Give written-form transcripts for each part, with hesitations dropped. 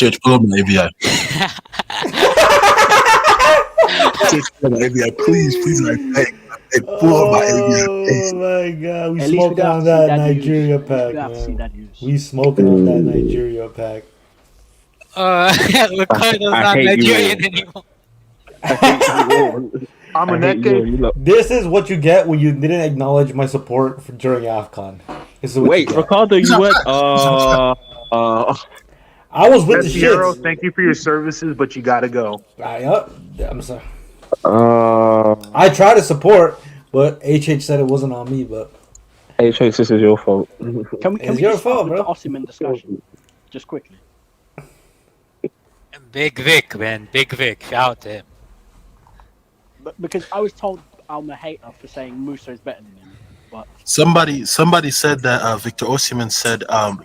HH, pull up my AVI. Pull up my AVI, please, I beg. Pull up my AVI. Oh my god, we smoking on that Nigeria pack, man. We smoking on that Nigeria pack. Ricardo's not Nigerian anymore. I'm a naked. This is what you get when you didn't acknowledge my support during AFCON. Wait, Ricardo, you went. I was with the Piero, shits. thank you for your services, but you gotta go. I'm sorry. I tried to support, but HH said it wasn't on me. But HH, this is your fault. Can we your just fault, start with bro. the Osimhen discussion, just quickly? Big Vic, man. Big Vic. Shout out to him. But because I was told I'm a hater for saying Musa is better than him. But Somebody said that Victor Osimhen said,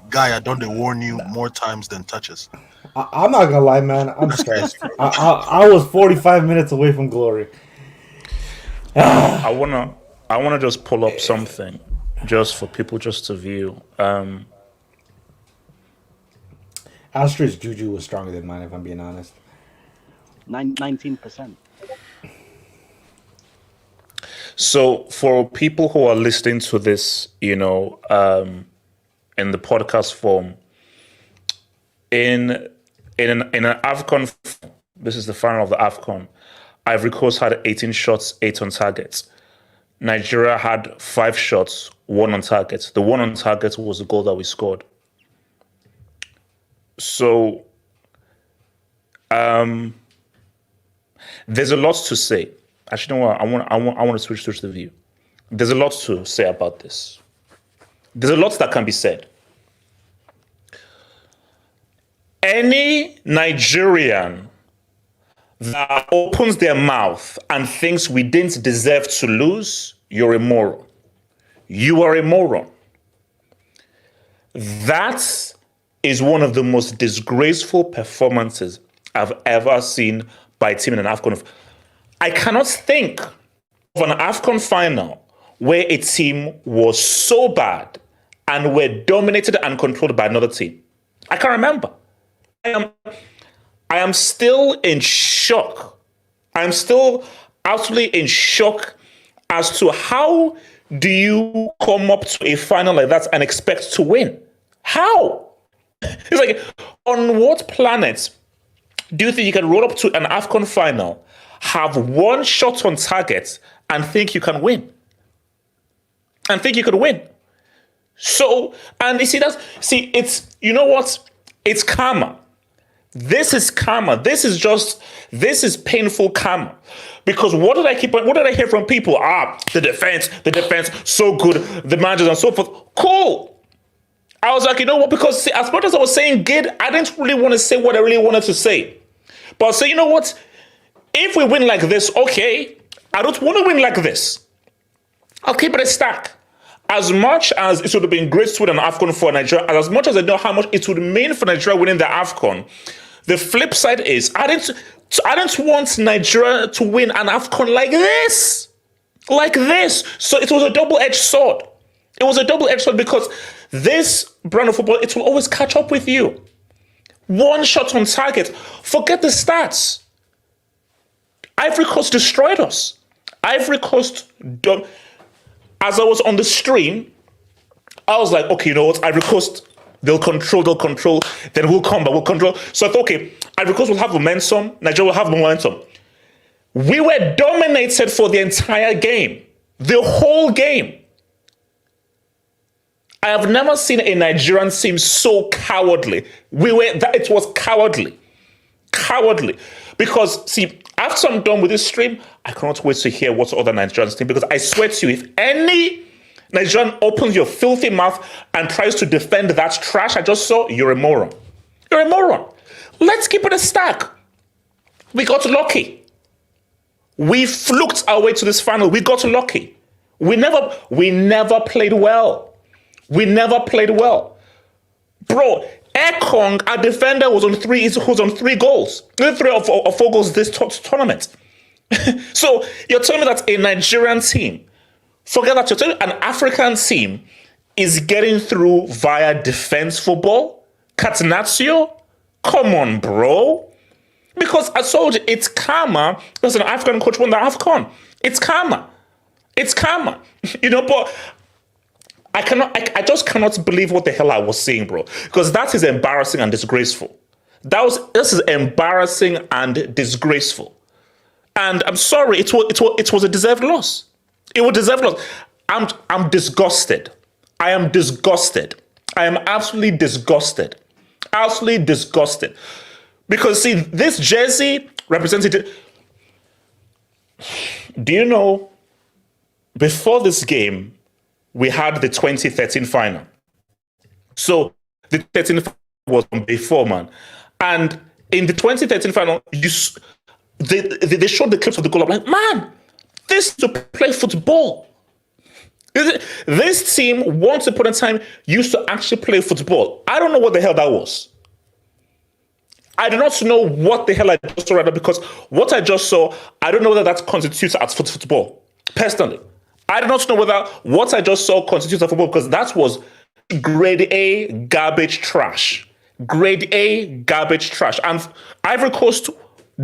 "Guy, I don't warn you more times than touches." I'm not gonna lie, man. I'm stressed. I was 45 minutes away from glory. I wanna just pull up something, just for people just to view. Astra's juju was stronger than mine, if I'm being honest. 19%. So for people who are listening to this, in the podcast form, in an AFCON, this is the final of the AFCON. Ivory Coast had 18 shots, 8 on target. Nigeria had 5 shots, 1 on target. The 1 on target was the goal that we scored. So, there's a lot to say. Actually, you know what? I want to switch the view. There's a lot to say about this. There's a lot that can be said. Any Nigerian that opens their mouth and thinks we didn't deserve to lose, you're a moron. You are a moron. That is one of the most disgraceful performances I've ever seen by a team in an AFCON. I cannot think of an AFCON final where a team was so bad and were dominated and controlled by another team. I can't remember. I am still in shock. I'm still absolutely in shock as to how do you come up to a final like that and expect to win? How? It's like, on what planet do you think you can roll up to an AFCON final, have 1 shot on target, and think you can win? And think you could win? So, and you see, it's, you know what? It's karma. This is karma. This is painful karma. Because what did I hear from people? The defense, so good, the managers and so forth. Cool. I was like, you know what? Because see, as much as I was saying good, I didn't really want to say what I really wanted to say. But so you know what? If we win like this, okay. I don't want to win like this. I'll keep it a stack. As much as it would have been great to win an AFCON for Nigeria, and as much as I know how much it would mean for Nigeria winning the AFCON, the flip side is I didn't want Nigeria to win an AFCON like this. Like this. So it was a double-edged sword. It was a double-edged sword because this brand of football, it will always catch up with you. One shot on target. Forget the stats. Ivory Coast destroyed us. Ivory Coast, as I was on the stream, I was like, okay, you know what? Ivory Coast, they'll control, then we'll come back, we'll control. So I thought, okay, Ivory Coast will have momentum, Nigeria will have momentum. We were dominated for the entire game, the whole game. I have never seen a Nigerian team so cowardly. It was cowardly. Cowardly. Because, see, after I'm done with this stream, I cannot wait to hear what other Nigerians think. Because I swear to you, if any Nigerian opens your filthy mouth and tries to defend that trash I just saw, you're a moron. You're a moron. Let's keep it a stack. We got lucky. We fluked our way to this final. We got lucky. We never played well. We never played well. Bro, Ekong, our defender, was on 3 goals. 3 or 4 goals this tournament. So you're telling me that a Nigerian team, forget that, you're telling me an African team is getting through via defense football? Catenaccio? Come on, bro. Because I told you, it's karma. Because an African coach won the AFCON. It's karma. It's karma. But I just cannot believe what the hell I was seeing, bro. Because that is embarrassing and disgraceful. This is embarrassing and disgraceful. And I'm sorry, it was a deserved loss. It was a deserved loss. I'm disgusted. I am disgusted. I am absolutely disgusted. Absolutely disgusted. Because, see, this jersey represented... Do you know, before this game, we had the 2013 final. So the 13 was before, man. And in the 2013 final, they showed the clips of the goal. I'm like, man, this is to play football. This team, once upon a time, used to actually play football. I don't know what the hell that was. I do not know what the hell I just saw right now, because what I just saw, I don't know whether that constitutes as football. Personally, I do not know whether what I just saw constitutes as football, because that was grade A garbage trash. Grade A garbage trash. And Ivory Coast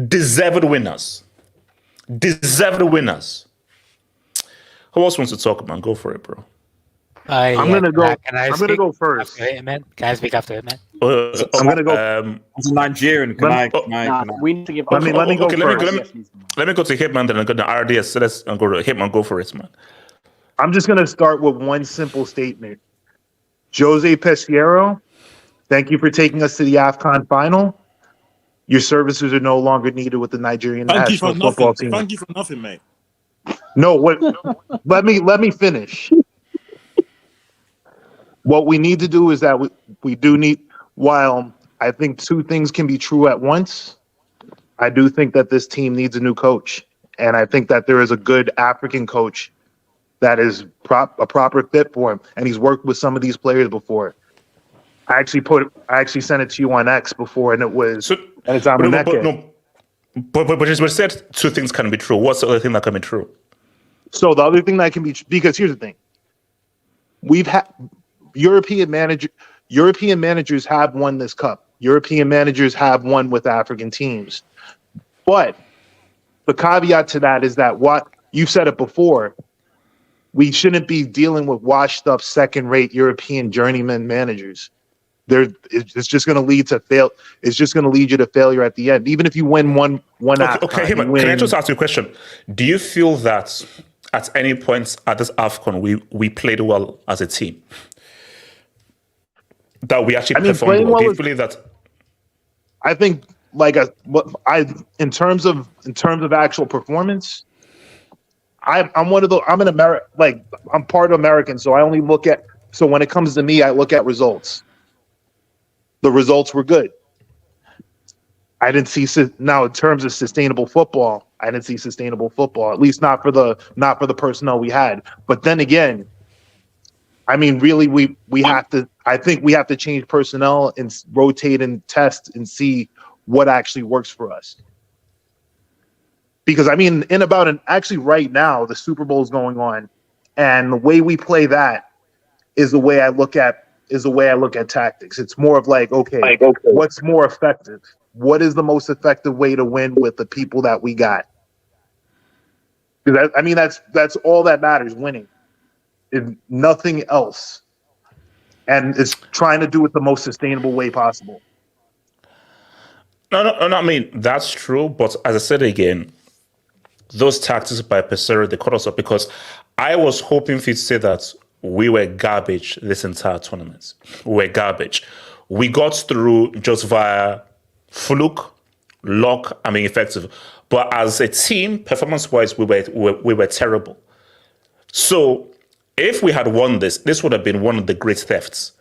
deserved winners. Deserved winners. Who else wants to talk, man? Go for it, bro. I'm gonna go. I'm gonna go first. Can I speak after it, man? I'm gonna go. As a Nigerian, can I? We need to give. Let me go okay, first. Let me go to Hitman, then I'm going to RDS. So let's go to Hitman. Go for it, man. I'm just gonna start with one simple statement. Jose Pesquero, thank you for taking us to the AFCON final. Your services are no longer needed with the Nigerian national football team. Thank you for nothing, mate. No, what? let me finish. What we need to do is that we do need, while I think two things can be true at once, I do think that this team needs a new coach. And I think that there is a good African coach that is a proper fit for him. And he's worked with some of these players before. I actually sent it to you on X before, and it's on But you said two things can be true. What's the other thing that can be true? So the other thing that can be, because here's the thing. We've had European managers have won this cup. European managers have won with African teams. But the caveat to that is that what you've said it before, we shouldn't be dealing with washed up second-rate European journeyman managers. It's just going to lead to fail. It's just going to lead you to failure at the end. Even if you win one AFCON. Okay, can I just ask you a question? Do you feel that at any point at this AFCON we played well as a team? That we actually performed well? Do you believe that? I think in terms of actual performance, I'm one of the I'm an American, I'm part American, so I only look at, so when it comes to me, I look at results. The results were good. I didn't see, now in terms of sustainable football, I didn't see sustainable football, at least not for the personnel we had. But then again, I mean, really, we have to. I think we have to change personnel and rotate and test and see what actually works for us. Because I mean, actually right now, the Super Bowl is going on, and the way we play that is the way I look at tactics. It's more of like, okay, what's more effective? What is the most effective way to win with the people that we got? Because I mean, that's all that matters, winning. If nothing else. And it's trying to do it the most sustainable way possible. No, I mean, that's true. But as I said again, those tactics by Pesero, they caught us up because I was hoping for you to say that we were garbage this entire tournament. We were garbage. We got through just via fluke, luck, I mean, effective. But as a team, performance-wise, we were terrible. So if we had won this would have been one of the great thefts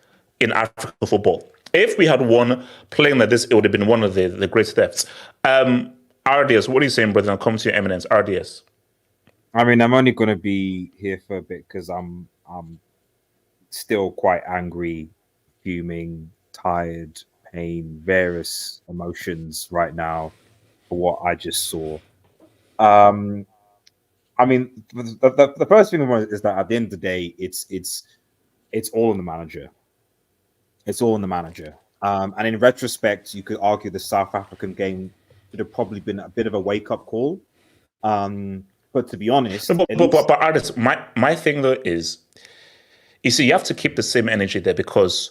in African football. If we had won playing like this, it would have been one of the great thefts. RDS, what are you saying, brother? I'll come to your eminence. RDS. I mean, I'm only going to be here for a bit because I'm still quite angry, fuming, tired, pain, various emotions right now for what I just saw. I mean, the first thing is that at the end of the day, it's all on the manager. It's all on the manager. And in retrospect, you could argue the South African game would have probably been a bit of a wake-up call. But to be honest... But artists, my thing, though, is... You see, you have to keep the same energy there because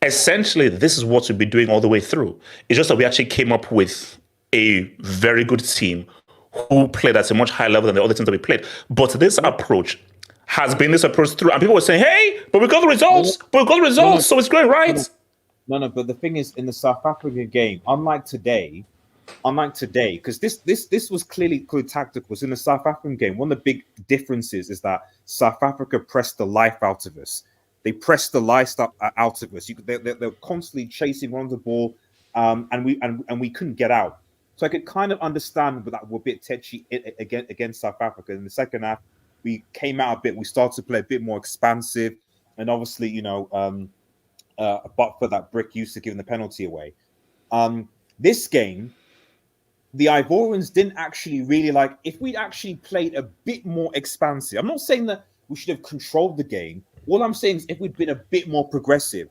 essentially this is what we'll be doing all the way through. It's just that we actually came up with a very good team who played at a much higher level than the other teams that we played. But this approach has been this approach through. And people were saying, hey, but we got the results. So it's going right. No, but the thing is, in the South Africa game, unlike today, because this was clearly good tactical. In the South African game, one of the big differences is that South Africa pressed the life out of us. They pressed the life out of us. They're constantly chasing on the ball, and we couldn't get out. So I could kind of understand that we're a bit tetchy against South Africa. In the second half, we came out a bit. We started to play a bit more expansive, and obviously, but for that brick used to giving the penalty away. This game, the Ivorians didn't actually really like. If we'd actually played a bit more expansive, I'm not saying that we should have controlled the game. All I'm saying is if we'd been a bit more progressive.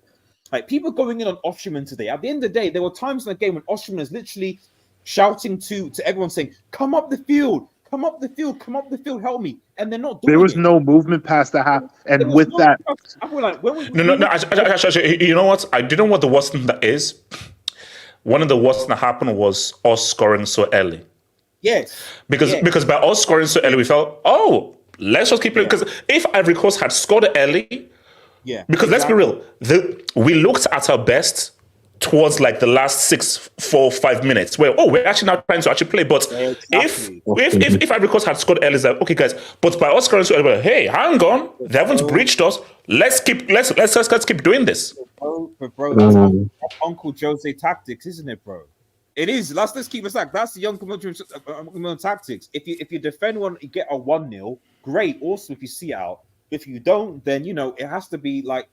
Like people going in on Osimhen today. At the end of the day, there were times in the game when Osimhen is literally shouting to everyone saying, "Come up the field, come up the field, come up the field, help me!" And they're not doing There was no movement past the half, and with that, I feel like Actually, you know what? I didn't know what the worst thing that is. One of the worst thing that happened was us scoring so early. Yes. Because by us scoring so early, we felt, let's just keep playing. Because if Ivory Coast had scored early, because let's be real, we looked at our best towards like the last 4 or 5 minutes where we're actually now trying to actually play. But if Ivory Coast had scored early, it's like, okay, guys, but by us scoring so early, hey, hang on, they haven't breached us. Let's keep doing this. Bro, that's Uncle Jose tactics, isn't it, bro? It is. Let's keep it back. That's the young tactics. If you defend one, you get a 1-0. Great, awesome. If you see out, if you don't, then it has to be like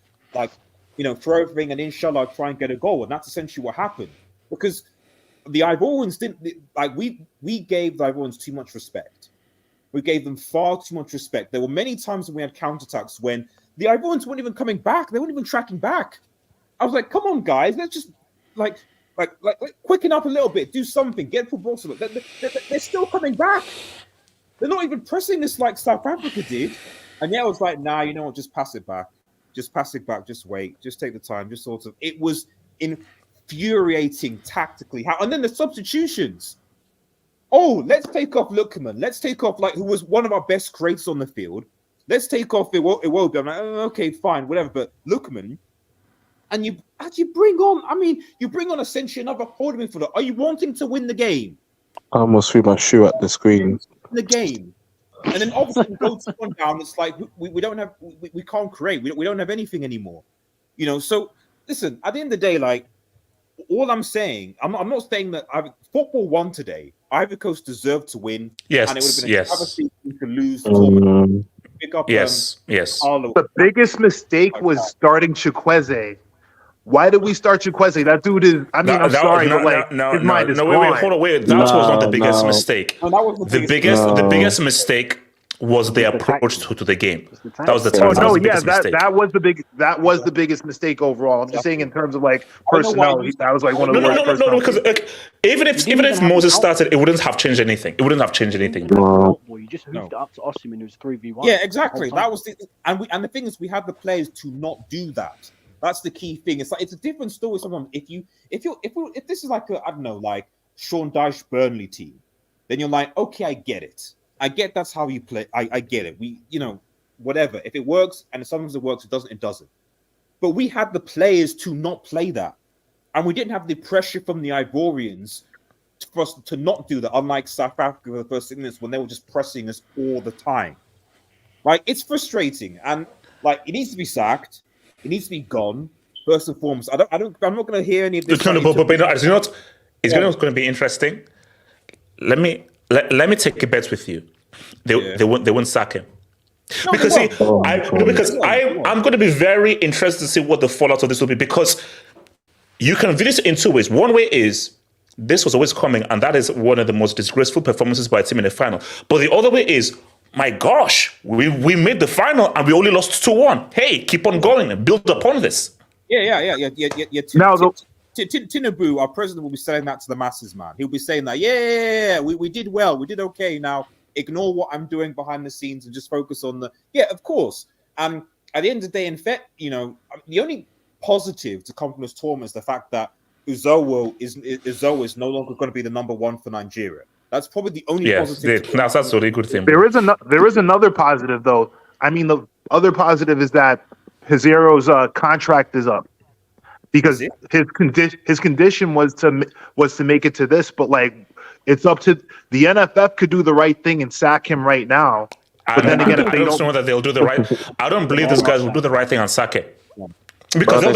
throw everything and inshallah try and get a goal, and that's essentially what happened. Because the Ivorians didn't we gave the Ivorians too much respect. We gave them far too much respect. There were many times when we had counterattacks when the Ivorians weren't even coming back. They weren't even tracking back. I was like, come on, guys, let's just like quicken up a little bit, do something, get football. They're still coming back. They're not even pressing this like South Africa did. And I was like, nah, you know what? Just pass it back. Just pass it back. Just wait. Just take the time. Just sort of. It was infuriating tactically. And then the substitutions. Oh, let's take off Lookman. Let's take off who was one of our best creators on the field. Let's take off Iwobi. I'm like, okay, fine, whatever. But Lookman. And you bring on essentially another holding midfielder. Are you wanting to win the game? I almost threw my shoe at the screen. The game. And then obviously we go to one down. It's like we don't have, we can't create. We don't have anything anymore. So listen, at the end of the day, all I'm saying, I'm not saying that football won today. Ivory Coast deserved to win. Yes, and it would have been yes. a travesty to lose the tournament. Pick up, Yes. Harlow. The biggest mistake was starting Chukwueze. Why did we start Chukwueze? That dude is. I mean, I'm sorry, but like his mind is gone. Wait, hold on, wait. That was not the biggest mistake. No, that was The biggest mistake was the approach to the game. That was the that was the biggest mistake overall. I'm just saying in terms of like personnel, that was like one of the worst personnel. No, because like, even if Moses started, it wouldn't have changed anything. You just hoofed it up to Osimhen, who's 3v1. Yeah, exactly. That was and the thing is, we had the players to not do that. That's the key thing. It's like it's a different story. Sometimes if this is like I don't know, like Sean Dyche Burnley team, then you're like, okay, I get it. I get that's how you play. I get it. We, whatever. If it works, and sometimes it works, it doesn't. But we had the players to not play that. And we didn't have the pressure from the Ivorians for us to not do that, unlike South Africa for the first 6 minutes when they were just pressing us all the time. Like, it's frustrating. And, like, it needs to be sacked. It needs to be gone, first and foremost. I'm not going to hear any of this. But it's going to be interesting. Let me take a bet with you. They won't sack him. No, because I'm going to be very interested to see what the fallout of this will be, because you can view this in two ways. One way is this was always coming, and that is one of the most disgraceful performances by a team in the final. But the other way is, my gosh, we made the final and we only lost 2-1. Hey, keep on going and build upon this. Yeah. Tinubu, our president, will be saying that to the masses, man. He'll be saying that, we did well, we did okay. Now ignore what I'm doing behind the scenes and just focus on of course. And at the end of the day, in fact, the only positive to come from this tournament is the fact that Uzoho is no longer going to be the number one for Nigeria. That's probably the only positive. That's a really good thing. There is another positive though. I mean, the other positive is that Hazero's contract is up, because his condition was to make it to this, but like it's up to the NFF could do the right thing and sack him right now. But then again, if they don't know that they'll do the right, I don't believe these guys will do the right thing and sack it, because they're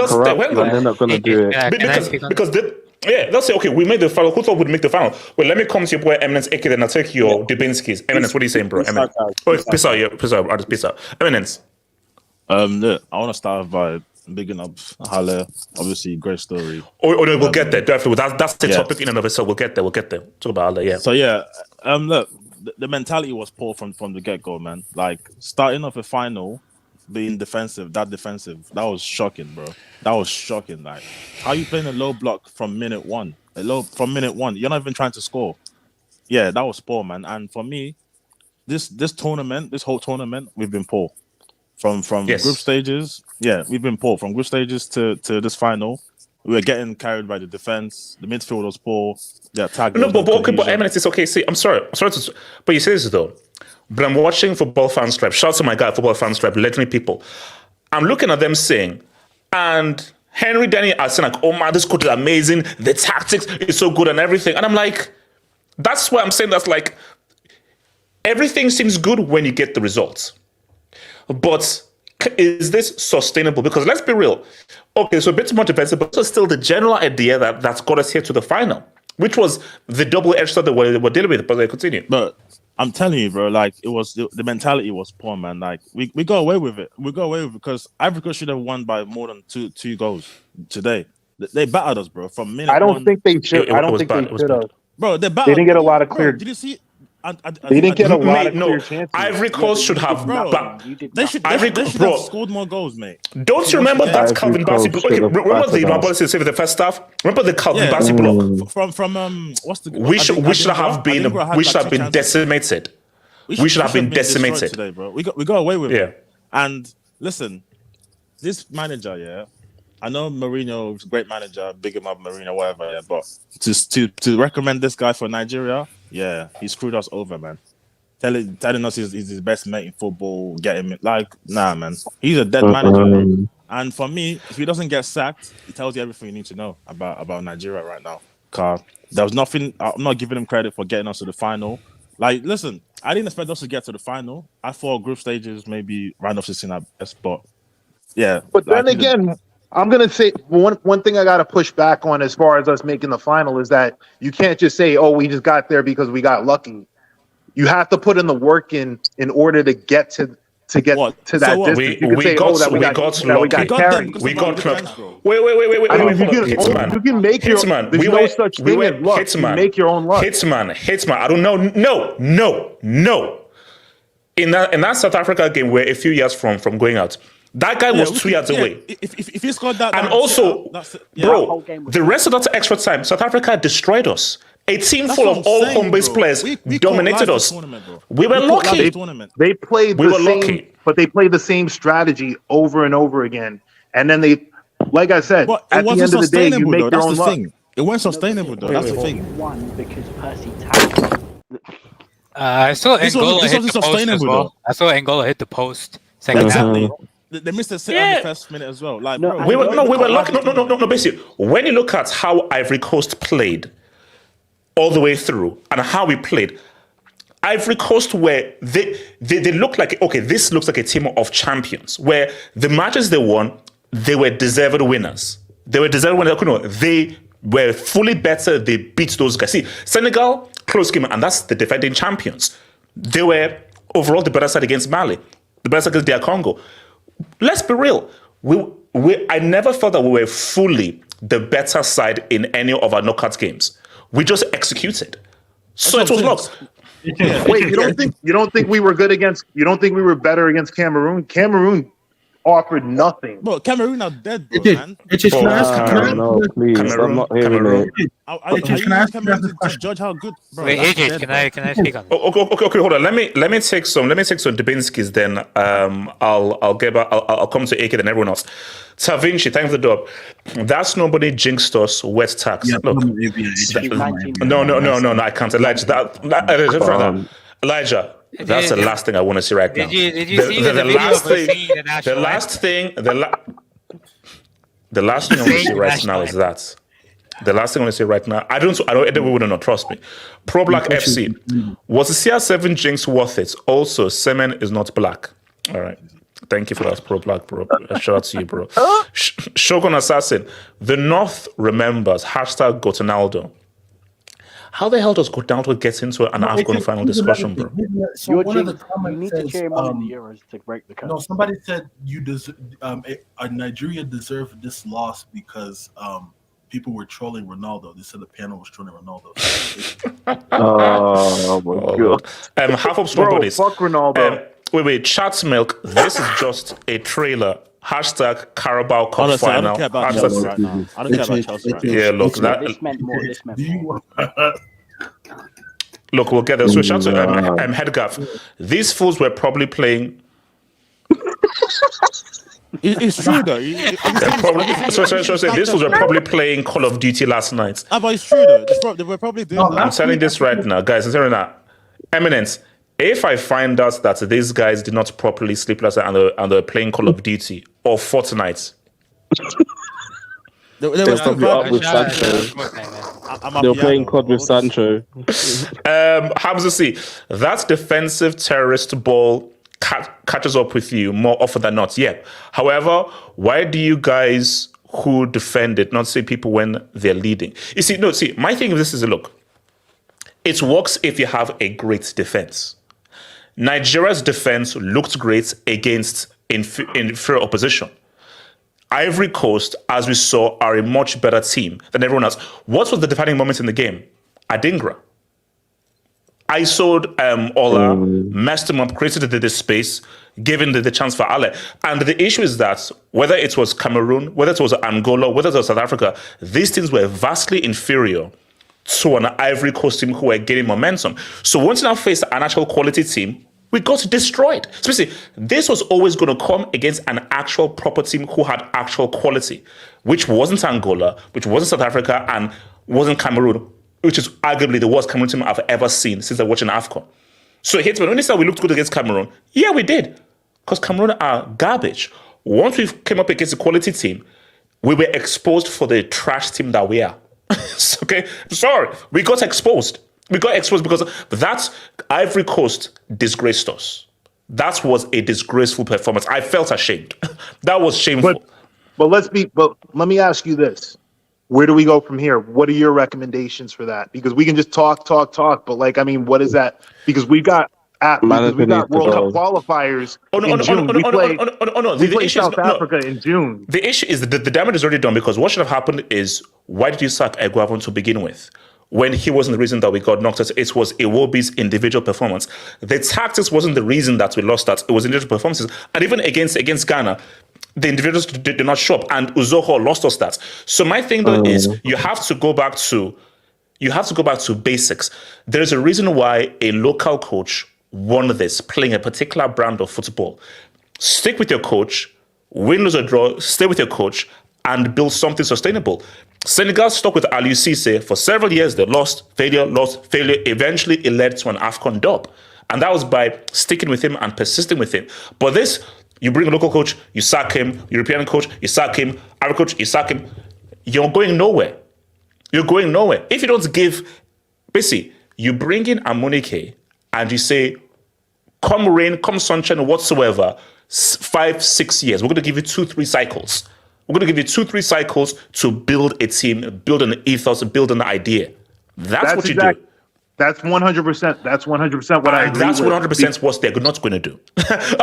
not going to do it. Because they'll say, okay, we made the final. Who thought we'd make the final? Well, let me come to your boy Eminence Eke, then I'll take your Dubinski's. Eminence, what are you saying, bro? Eminence. Peace out. Eminence. Look, I want to start by bigging up HALLER. Obviously, great story. No, we'll get there. Definitely, that's the topic in and of itself. We'll get there. Talk about HALLER, yeah. So look, the mentality was poor from the get go, man. Like starting off a final, being defensive, that was shocking, bro. That was shocking. Like, how you playing a low block from minute one? You're not even trying to score. Yeah, that was poor, man. And for me, this whole tournament, we've been poor. From group stages, we've been poor. From group stages to this final, we were getting carried by the defense. The midfield was poor. The attack. But Eminence, it's okay. See, I'm sorry to, but you say this though. But I'm watching Football Fan Stripe. Shout out to my guy, Football Fan Stripe, legendary people. I'm looking at them saying, and Henry Denny are saying like, oh man, this coach is amazing. The tactics is so good and everything. And I'm like, that's why I'm saying that's like, everything seems good when you get the results. But is this sustainable? Because let's be real. Okay, so a bit more defensive, but also still the general idea that's got us here to the final, which was the double-edged sword that we're dealing with. But they continue. But I'm telling you, bro, like it was the mentality was poor, man. Like we got away with it. We got away with it because Africa should have won by more than two goals today. They battered us, bro. From minute I don't one. think they should. I don't think they should have. Bro, they didn't get a lot of clear. Did you see? They didn't get a lot of clear chances. Ivory Coast should have. They should have scored more goals, mate. Don't you remember that Calvin Bassey block? Okay, remember the Mabonsi save in the first half? Remember the Calvin Bassey block? From what's the? We should have been decimated. We should have been decimated today, bro. We got away with it. And listen, this manager, I know Mourinho is a great manager, big him up, Mourinho, whatever, but to recommend this guy for Nigeria, he screwed us over, man. Telling us he's his best mate in football, nah, man. He's a dead manager. And for me, if he doesn't get sacked, it tells you everything you need to know about Nigeria right now. There was nothing. I'm not giving him credit for getting us to the final. Like, listen, I didn't expect us to get to the final. I thought group stages maybe round of 16 at best, but But then again, I'm gonna say one thing I gotta push back on as far as us making the final is that you can't just say, "Oh, we just got there because we got lucky." You have to put in the work in order to get to What? to So that what? distance. We You can say, "Oh, that got we got lucky. carried." We got defense, bro. wait. I mean, Hold on. Hitman. you can make your. Hitman. There's no such thing as luck. Hitman. You make your own luck. Hitman. I don't know. No. In that South Africa game, we're a few years from going out. That guy was 2 yards away. If he scored that, And also, bro, game was the rest of that extra time, South Africa destroyed us. A team That's full what of I'm all saying, home-based bro. players We dominated caught us. live tournament, bro. We were caught live lucky. tournament. They played We the were same, lucky. but they played the same strategy over and over again. And then they, like I said, But at it the wasn't end of the day, you sustainable, make though. your That's own the luck. thing. It wasn't sustainable, though. That's the They thing. won because Percy tackled. I saw This Angola wasn't hit the post as sustainable, well. though. I saw Angola hit the post. Second half. Exactly. They missed a sit on the first minute as well. Like, No, bro, We were caught lucky. live tournament. No. Basically, when you look at how Ivory Coast played all the way through and how we played, Ivory Coast where they look like, okay, this looks like a team of champions. Where the matches they won, they were deserved winners. They were fully better. They beat those guys. See, Senegal, close game, and that's the defending champions. They were overall the better side against Mali, the better side against DR Congo. Let's be real. I never felt that we were fully the better side in any of our knockout games. We just executed. So it was lost. Wait, you don't think we were good against? You don't think we were better against Cameroon? Cameroon offered nothing. Bro, Cameroon are dead, bro, man. Can I ask? No, please. I'm not hearing it. Are you using Cameroon to judge how good? Bro, Wait, that's AJ, dead, can bro. I speak on this? Okay, hold on. Let me take some Dubinsky's. Then I'll come to AK and everyone else. Tavinci, thanks for the dub. That's nobody jinxed us. Wet tax. Look, no, I can't. Elijah, that's the last thing I want to see right now. Did you see the video of us singing the national The last thing I want to see right now is that. The last thing I want to say right now, I don't we wouldn't trust me. Pro Black FC, was the CR7 jinx worth it? Also, semen is not black. All right. Thank you for that, Pro Black, bro. Shout out to you, bro. Shogun Assassin, the North remembers, hashtag Gotonaldo. How the hell does Gotonaldo get into an AFCON final discussion, bro? So one of the comments you need to cheer him on in the Euros to break the curse. No, somebody said Nigeria deserved this loss because people were trolling Ronaldo. They said the panel was trolling Ronaldo. Oh my god! Half of somebody's. Fuck Ronaldo. Wait, Chat's Milk. This is just a trailer. Hashtag Carabao Cup Honestly, I final. don't care about Chelsea right now. I don't care about Chelsea right now. Yeah, look, This meant more. look, we'll get there. So shout to Headgaff. These fools were probably playing. It's true though. These fools were probably playing Call of Duty last night. But it's true though. They were probably doing that. I'm telling this right now, guys. I'm telling that. Eminence. If I find out that these guys did not properly sleep last night and they're playing Call of Duty or Fortnite, They were probably up with Sancho. They were playing COD with Sancho. Hamza C, that defensive terrorist ball catches up with you more often than not. Yeah. However, why do you guys who defend it not say people when they're leading? You see, my thing with this is, look, it works if you have a great defense. Nigeria's defense looked great against inferior opposition. Ivory Coast, as we saw, are a much better team than everyone else. What was the defining moment in the game? Adingra. I saw Ola, messed him up, created the space, given the chance for Ale. And the issue is that whether it was Cameroon, whether it was Angola, whether it was South Africa, these teams were vastly inferior to an Ivory Coast team who were gaining momentum. So once you now face an actual quality team, we got destroyed. Especially, this was always going to come against an actual proper team who had actual quality, which wasn't Angola, which wasn't South Africa, and wasn't Cameroon, which is arguably the worst Cameroon team I've ever seen since I watched an AFCON. So it hits me. When they said we looked good against Cameroon, yeah, we did. Because Cameroon are garbage. Once we came up against a quality team, we were exposed for the trash team that we are. Okay? Sorry. We got exposed. We got exposed because that Ivory Coast disgraced us. That was a disgraceful performance. I felt ashamed. That was shameful. But let me ask you this: where do we go from here? What are your recommendations for that? Because we can just talk, but like, I mean, what is that? Because we got World Cup qualifiers in June. We play South Africa in June. The issue is that the damage is already done, because what should have happened is, why did you sack Eguavon to begin with? When he wasn't the reason that we got knocked out, it was Iwobi's individual performance. The tactics wasn't the reason that we lost that. It was individual performances. And even against Ghana, the individuals did not show up, and Uzoho lost us that. So my thing though is, you have to go back to basics. There's a reason why a local coach won this, playing a particular brand of football. Stick with your coach, win, lose or draw, stay with your coach, and build something sustainable. Senegal stuck with Aliou Cisse for several years. They lost, failure. Eventually, it led to an AFCON dub. And that was by sticking with him and persisting with him. But this, you bring a local coach, you sack him. European coach, you sack him. Arab coach, you sack him. You're going nowhere. If you don't give, basically, you bring in Amunike and you say, come rain, come sunshine, whatsoever, 5-6 years. We're going to give you 2-3 cycles. We're going to give you 2-3 cycles to build a team, build an ethos, build an idea. That's what you do. That's 100%. That's 100% what I agree with. That's 100% what they're not going to do. That's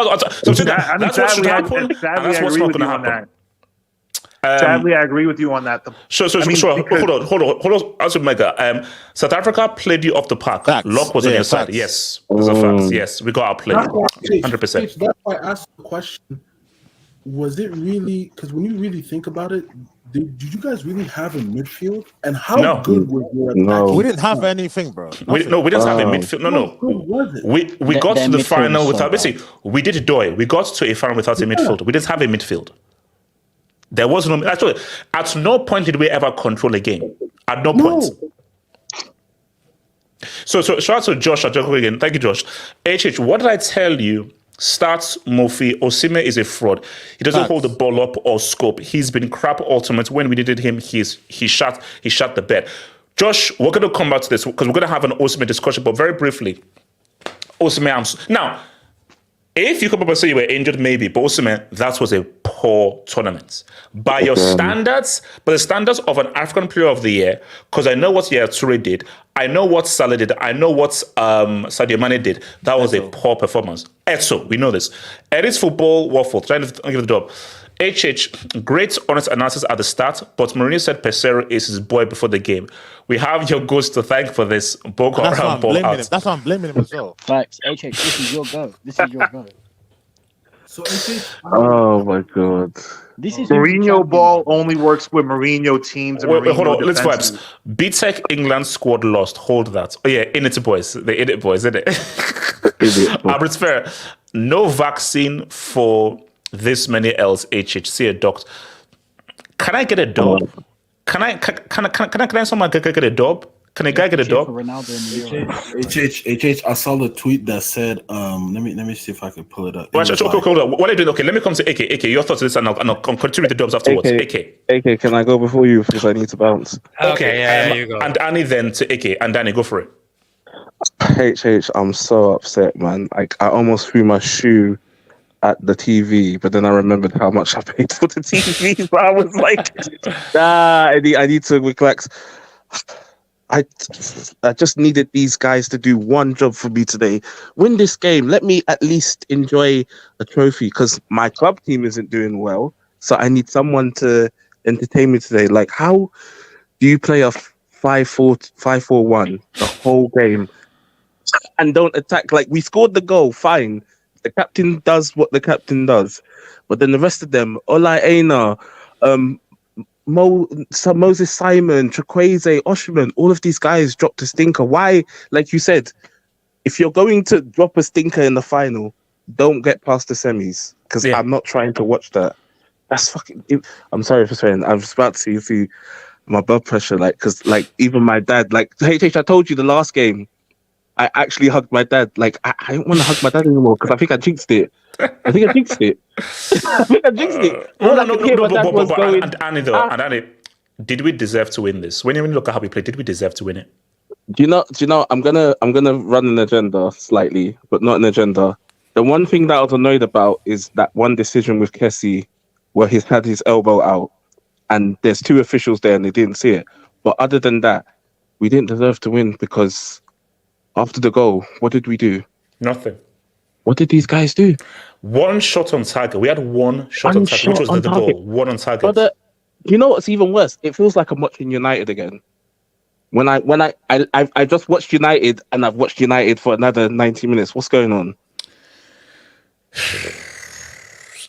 what should happen, and that's what's not going to happen. Sadly, I agree with you on that. Sure. Hold on. Also, Mega. South Africa played you off the park. Facts. Luck was on your side. Yes, those are facts. Yes, we got our play. 100%. That's why I asked the question. Was it really? Because when you really think about it, did you guys really have a midfield? And how good was your attacking? No, we didn't have anything, bro. We didn't have a midfield. No. We got to the final without. Basically, we did Doi. We got to a final without a midfield. We didn't have a midfield. There was no. Actually, at no point did we ever control a game. At no point. So shout out to Josh again. Thank you, Josh. HH, what did I tell you? Starts Mofi. Osimhen is a fraud. He doesn't hold the ball up or scope. He's been crap ultimate. When we needed him, he shot the bed. Josh, we're going to come back to this because we're going to have an Osimhen discussion, but very briefly, Osimhen. Now, if you come up and say you were injured, maybe, but Osimhen, that was a poor tournament. By your standards, by the standards of an African Player of the Year, because I know what Yaya Toure did, I know what Salah did, I know what Sadio Mane did, that was a poor performance. Etso, we know this. Edits Football Waffle, trying to give the job. HH, great honest analysis at the start, but Mourinho said Pesero is his boy before the game. We have your ghost to thank for this. That's why I'm blaming him as well. Facts. HH, this is your go. So HH, oh my god. This is Mourinho ball only works with Mourinho teams. And wait, hold on. Mourinho Let's vibes. BTEC England squad lost. Hold that. Oh yeah, Init boys. The Init boys, isn't it? It's fair. No vaccine for this many L's. HH. See a doctor. Can I get a dub? Can I someone get a dub? Can a guy get a dub? HH, I saw the tweet that said, let me see if I can pull it up. Hold on. What are you doing? Okay, let me come to AK. Your thoughts on this, and I'll continue with the dubs afterwards. AK, can I go before you because I need to bounce? Okay, yeah, you go. And Danny then to AK, and Danny, go for it. HH, I'm so upset, man. Like I almost threw my shoe at the TV, but then I remembered how much I paid for the TV. So I was like, I need to relax. I just needed these guys to do one job for me today. Win this game. Let me at least enjoy a trophy because my club team isn't doing well. So I need someone to entertain me today. Like, how do you play a 5-4-1 the whole game and don't attack? Like, we scored the goal, fine. The captain does what the captain does. But then the rest of them, Ola Aina, Moses Simon, Chukwueze, Osimhen, all of these guys dropped a stinker. Why? Like you said, if you're going to drop a stinker in the final, don't get past the semis because I'm not trying to watch that. That's fucking. I'm sorry for saying. I was about to see my blood pressure, because even my dad, HH, I told you the last game, I actually hugged my dad. Like I don't want to hug my dad anymore because I think I jinxed it. I think I jinxed it. Annie, did we deserve to win this? When you look at how we played, did we deserve to win it? Do you know? I'm gonna run an agenda slightly, but not an agenda. The one thing that I was annoyed about is that one decision with Kessie where he's had his elbow out, and there's 2 officials there and they didn't see it. But other than that, we didn't deserve to win because after the goal, what did we do? Nothing. What did these guys do? 1 shot on target. We had 1 shot on target, which was the goal. 1 on target. But you know what's even worse? It feels like I'm watching United again. When I just watched United and I've watched United for another 90 minutes. What's going on?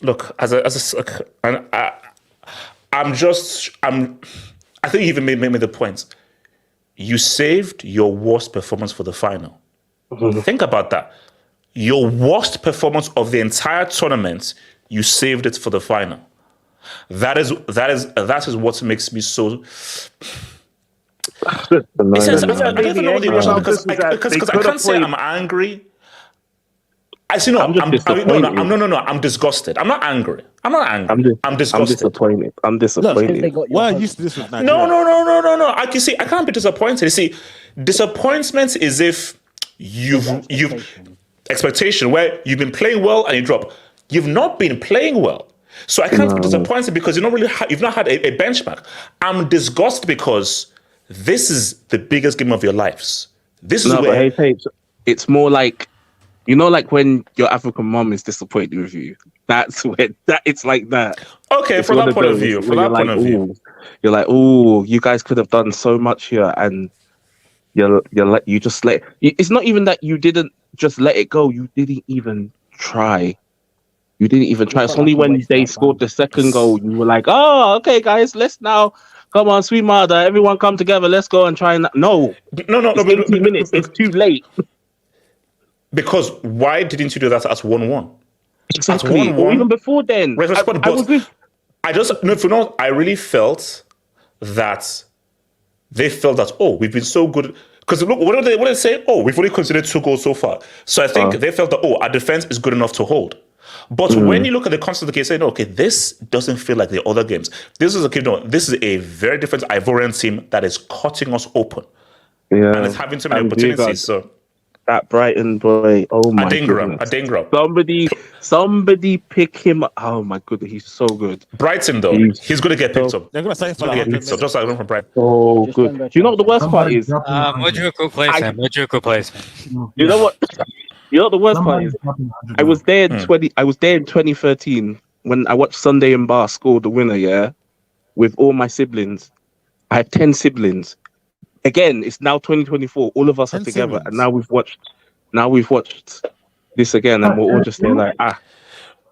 Look, I think you even made me the point. You saved your worst performance for the final. Think about that. Your worst performance of the entire tournament, you saved it for the final. That is what makes me so. I don't even know the emotion because I can't say I'm angry. I see. No, I'm disgusted. I'm not angry. I'm disgusted. I'm disappointed. Why are you used to this with Nigeria? No. I can't be disappointed. You see, disappointment is if you've expectation where you've been playing well and you drop. You've not been playing well, so I can't be disappointed because you've not had a benchmark. I'm disgusted because this is the biggest game of your lives. This is where it's more like, you know, like when your African mom is disappointed with you. That's when it's like that. Okay, from that point of view, you're like, oh, you guys could have done so much here, and you just let. It's not even that you didn't just let it go. You didn't even try. It's only when they scored the second goal you were like, oh, okay, guys, let's now. Come on, sweet mother, everyone come together. Let's go and try. No. It's 18 minutes. It's too late. Because why didn't you do that at 1-1? Exactly. At 1-1, or even before then. I really felt that they felt that, oh, we've been so good. Because look, what did they say? Oh, we've only considered 2 goals so far. So I think they felt that, oh, our defense is good enough to hold. But when you look at the concept of the game, say, no, okay, this doesn't feel like the other games. This is a very different Ivorian team that is cutting us open. Yeah. And it's having so many opportunities. So that Brighton boy, oh my Adingra. Somebody pick him up. Oh my goodness, he's so good. Brighton though, he's going to get picked up. They're going to say just like from Brighton. Oh, good. Do you know what the worst part is? Mojuku placement. You know what? You know what the worst part is? I was there in 2013 when I watched Sunday in Bar score the winner, yeah, with all my siblings. I have 10 siblings. Again, it's now 2024. All of us are together, and now we've watched this again, and we're all just there like,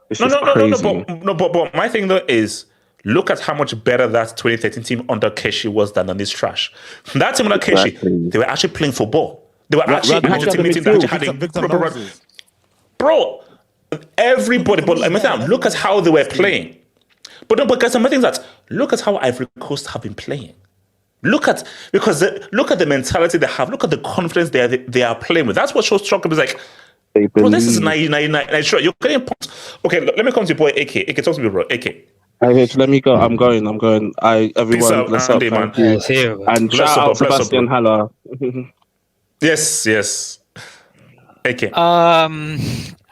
this is crazy. But my thing though is, look at how much better that 2013 team under Keshi was than on this trash. That team under Keshi, they were actually playing football. They were actually bro. Everybody, but look at how they were playing. But guys, my thing is that look at how Ivory Coast have been playing. Look at the mentality they have. Look at the confidence they are playing with. That's what shows struck me. Is like, bro, this is naive. Sure, you're getting points. Okay, let me come to your boy AK. AK, talk to me, bro. AK. Let me go. I'm going. Everyone, bless up, man. And shout out Sebastian Haller. Yes. AK.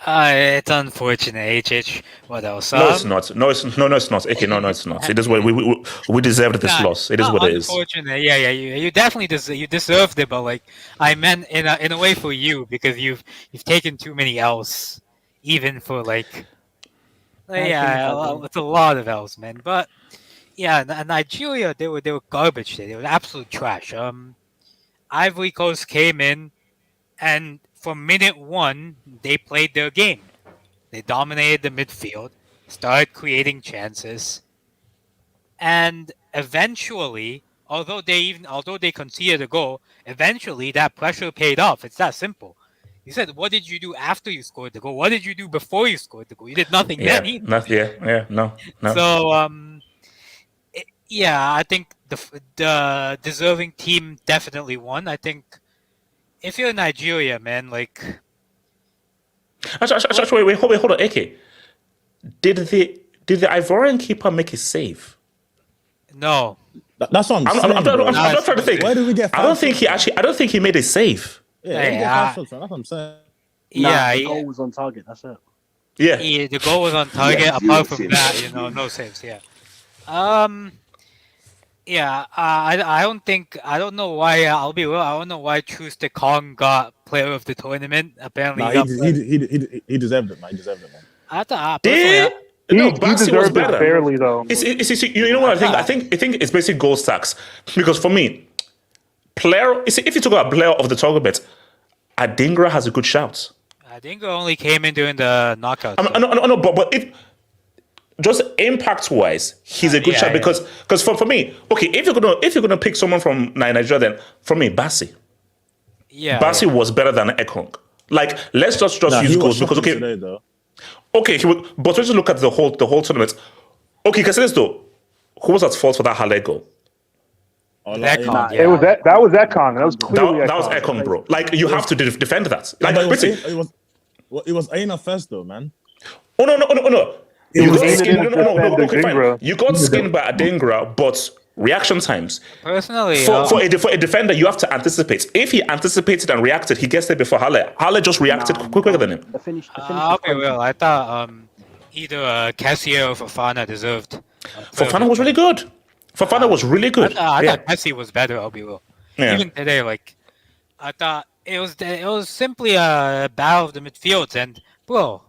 It's unfortunate, HH. What else? No, it's not. No, it's not. AK, no, it's not. It is what we deserved this loss. It is what it is. Unfortunate. Yeah. You definitely deserved it, but like I meant in a way for you because you've taken too many L's, even for like. It's a lot of L's, man. But yeah, Nigeria, they were garbage. They were absolute trash. Ivory Coast came in, and from minute 1, they played their game. They dominated the midfield, started creating chances, and eventually, although they conceded a goal, eventually that pressure paid off. It's that simple. You said, what did you do after you scored the goal? What did you do before you scored the goal? You did nothing then either. No. So, I think the deserving team definitely won. I think if you're Nigeria, man, like... Actually, wait, hold on, AK. Did the Ivorian keeper make a save? No. That's what I'm saying. I'm not trying to think. Where did we get? I don't think he made a save. Yeah, that's what I'm saying. The goal was on target. That's it. Yeah. The goal was on target. Yeah, apart zero from saves. that, no saves. Yeah. I don't know why. I'll be real. I don't know why Truce de Kong got player of the tournament. Apparently, Nah, he got he deserved it, man. He deserved it, man. I thought personally, No, He Bassi was deserved it better. fairly though. You know what I think? I think it's basically goal stacks. Because for me, if you talk about player of the tournament, Adingra has a good shout. Adingra only came in during the knockout. No, but if just impact wise, he's a good shot because for me, okay, if you're gonna pick someone from Nigeria, then for me, Bassi. Yeah, Bassi was better than Ekong. Like, let's just use goals because okay, today, though. Okay, but let's just look at the whole tournament. Okay, consider this though. Who was at fault for that HALLER goal? It was that was Ekong. That was clearly that was Ekong, bro. Like, you have to defend that. Like, it was Aina first though, man. Oh no. You got skinned by Adingra, but reaction times. Personally, for a defender, you have to anticipate. If he anticipated and reacted, he gets there before HALLER. HALLER just reacted quicker than him. I'll be real. I thought either Cassier or Fofana deserved. Fofana was really good. Fofana was really good. I thought Messi was better. I'll be real. Yeah. Even today, like I thought it was simply a battle of the midfields, and bro.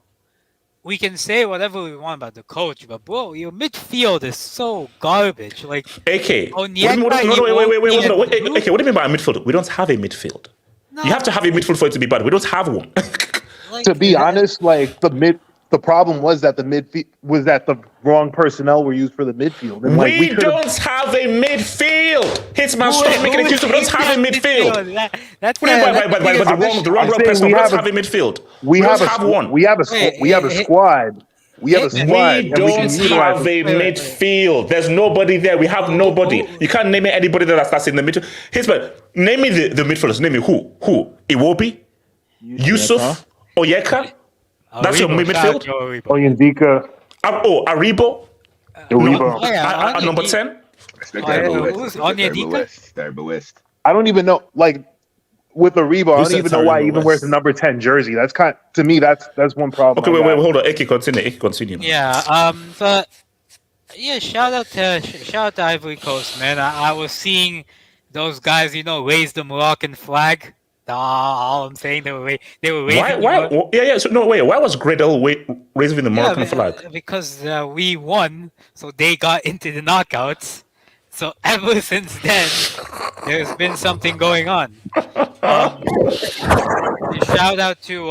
We can say whatever we want about the coach, but bro, your midfield is so garbage. Like, AK. Wait. AK, What do you mean by a midfield? We don't have a midfield. You have to have a midfield for it to be bad. We don't have one. To be honest, like the problem was that the wrong personnel were used for the midfield. And like, we don't have a midfield. Hitman, stop making excuses. We don't have a midfield. That's the wrong person. We don't have a midfield. We have one. We have a squad. We have a squad. We don't have a midfield. There's nobody there. We have nobody. You can't name anybody that's in the midfield. Hitman, name me the midfielders. Name me who? Iwobi? Yusuf? Oyeka? That's your midfield? Oyindika. Aribo? Number 10? I don't even know. Like with Aribo, I don't even know why he even wears the number 10 jersey. That's to me, that's one problem. Okay, wait, hold on. Eki, continue. Yeah, but yeah, shout out to Ivory Coast, man. I was seeing those guys, raise the Moroccan flag. All I'm saying, they were raising. Why? So no, wait. Why was Gradel raising the Moroccan flag? Because we won, so they got into the knockouts. So ever since then, there's been something going on. Shout out to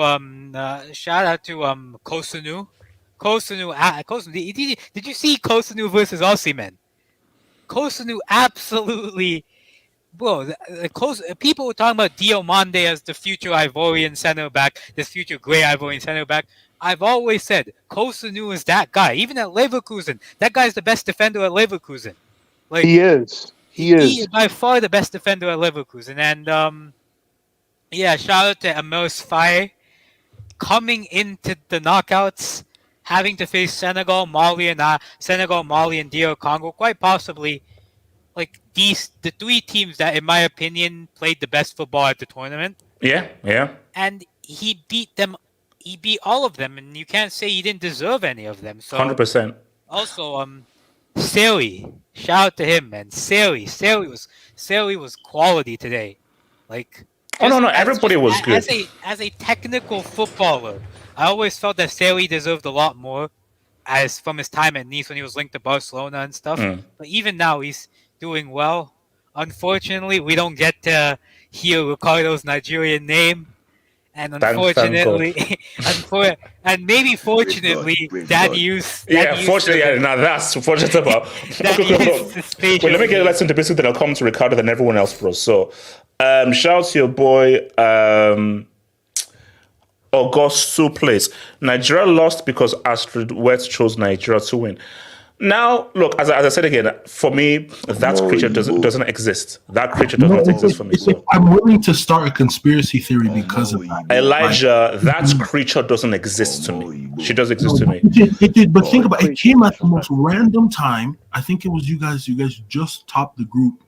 Kosunu. Did you see Kosunu versus Osimhen? Kosunu absolutely. Bro, people were talking about Diomande as the future Ivorian center back, this future grey Ivorian center back. I've always said Kosunu is that guy. Even at Leverkusen, that guy's the best defender at Leverkusen. Like, he is. He is by far the best defender at Leverkusen. And shout out to Amir Sfaye coming into the knockouts, having to face Senegal, Mali, and DR Congo, quite possibly. Like the three teams that, in my opinion, played the best football at the tournament. Yeah. And he beat them. He beat all of them, and you can't say he didn't deserve any of them. So 100%. Also, Serie, shout out to him, man. Serie was quality today. Like, everybody was good. As a technical footballer, I always felt that Serie deserved a lot more, as from his time at Nice when he was linked to Barcelona and stuff. But even now, he's doing well. Unfortunately, we don't get to hear Ricardo's Nigerian name, and unfortunately, and maybe fortunately, fortunately, now that's fortunate about. Wait, let me get a lesson to basically that I'll come to Ricardo than everyone else, bro. So, shout out to your boy, Augusto Place. Nigeria lost because Astrid West chose Nigeria to win. Now, look, as I said again, for me, that creature doesn't exist. That creature does not exist for me. So. I'm willing to start a conspiracy theory because of that. Elijah, that creature doesn't exist to me. She does exist to me. It did, but think about it. It came at the most random time. I think it was you guys. You guys just topped the group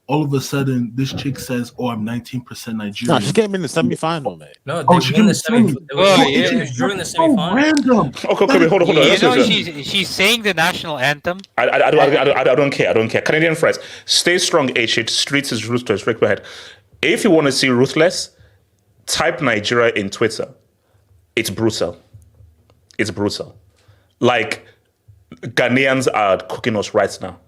all of a sudden this chick says, "Oh, I'm 19% Nigerian." Nah, she came in the semi-final, mate. No, they Oh, she won the came semi. semi. It was, Oh, it yeah. was during the So semi-final. random. Okay, hold on. You Let's know, listen. she's saying the national anthem. I don't care. Canadian friends, stay strong, HH. Streets is ruthless. Rick ahead. If you want to see ruthless, type Nigeria in Twitter. It's brutal. It's brutal. Like, Ghanaians are cooking us right now.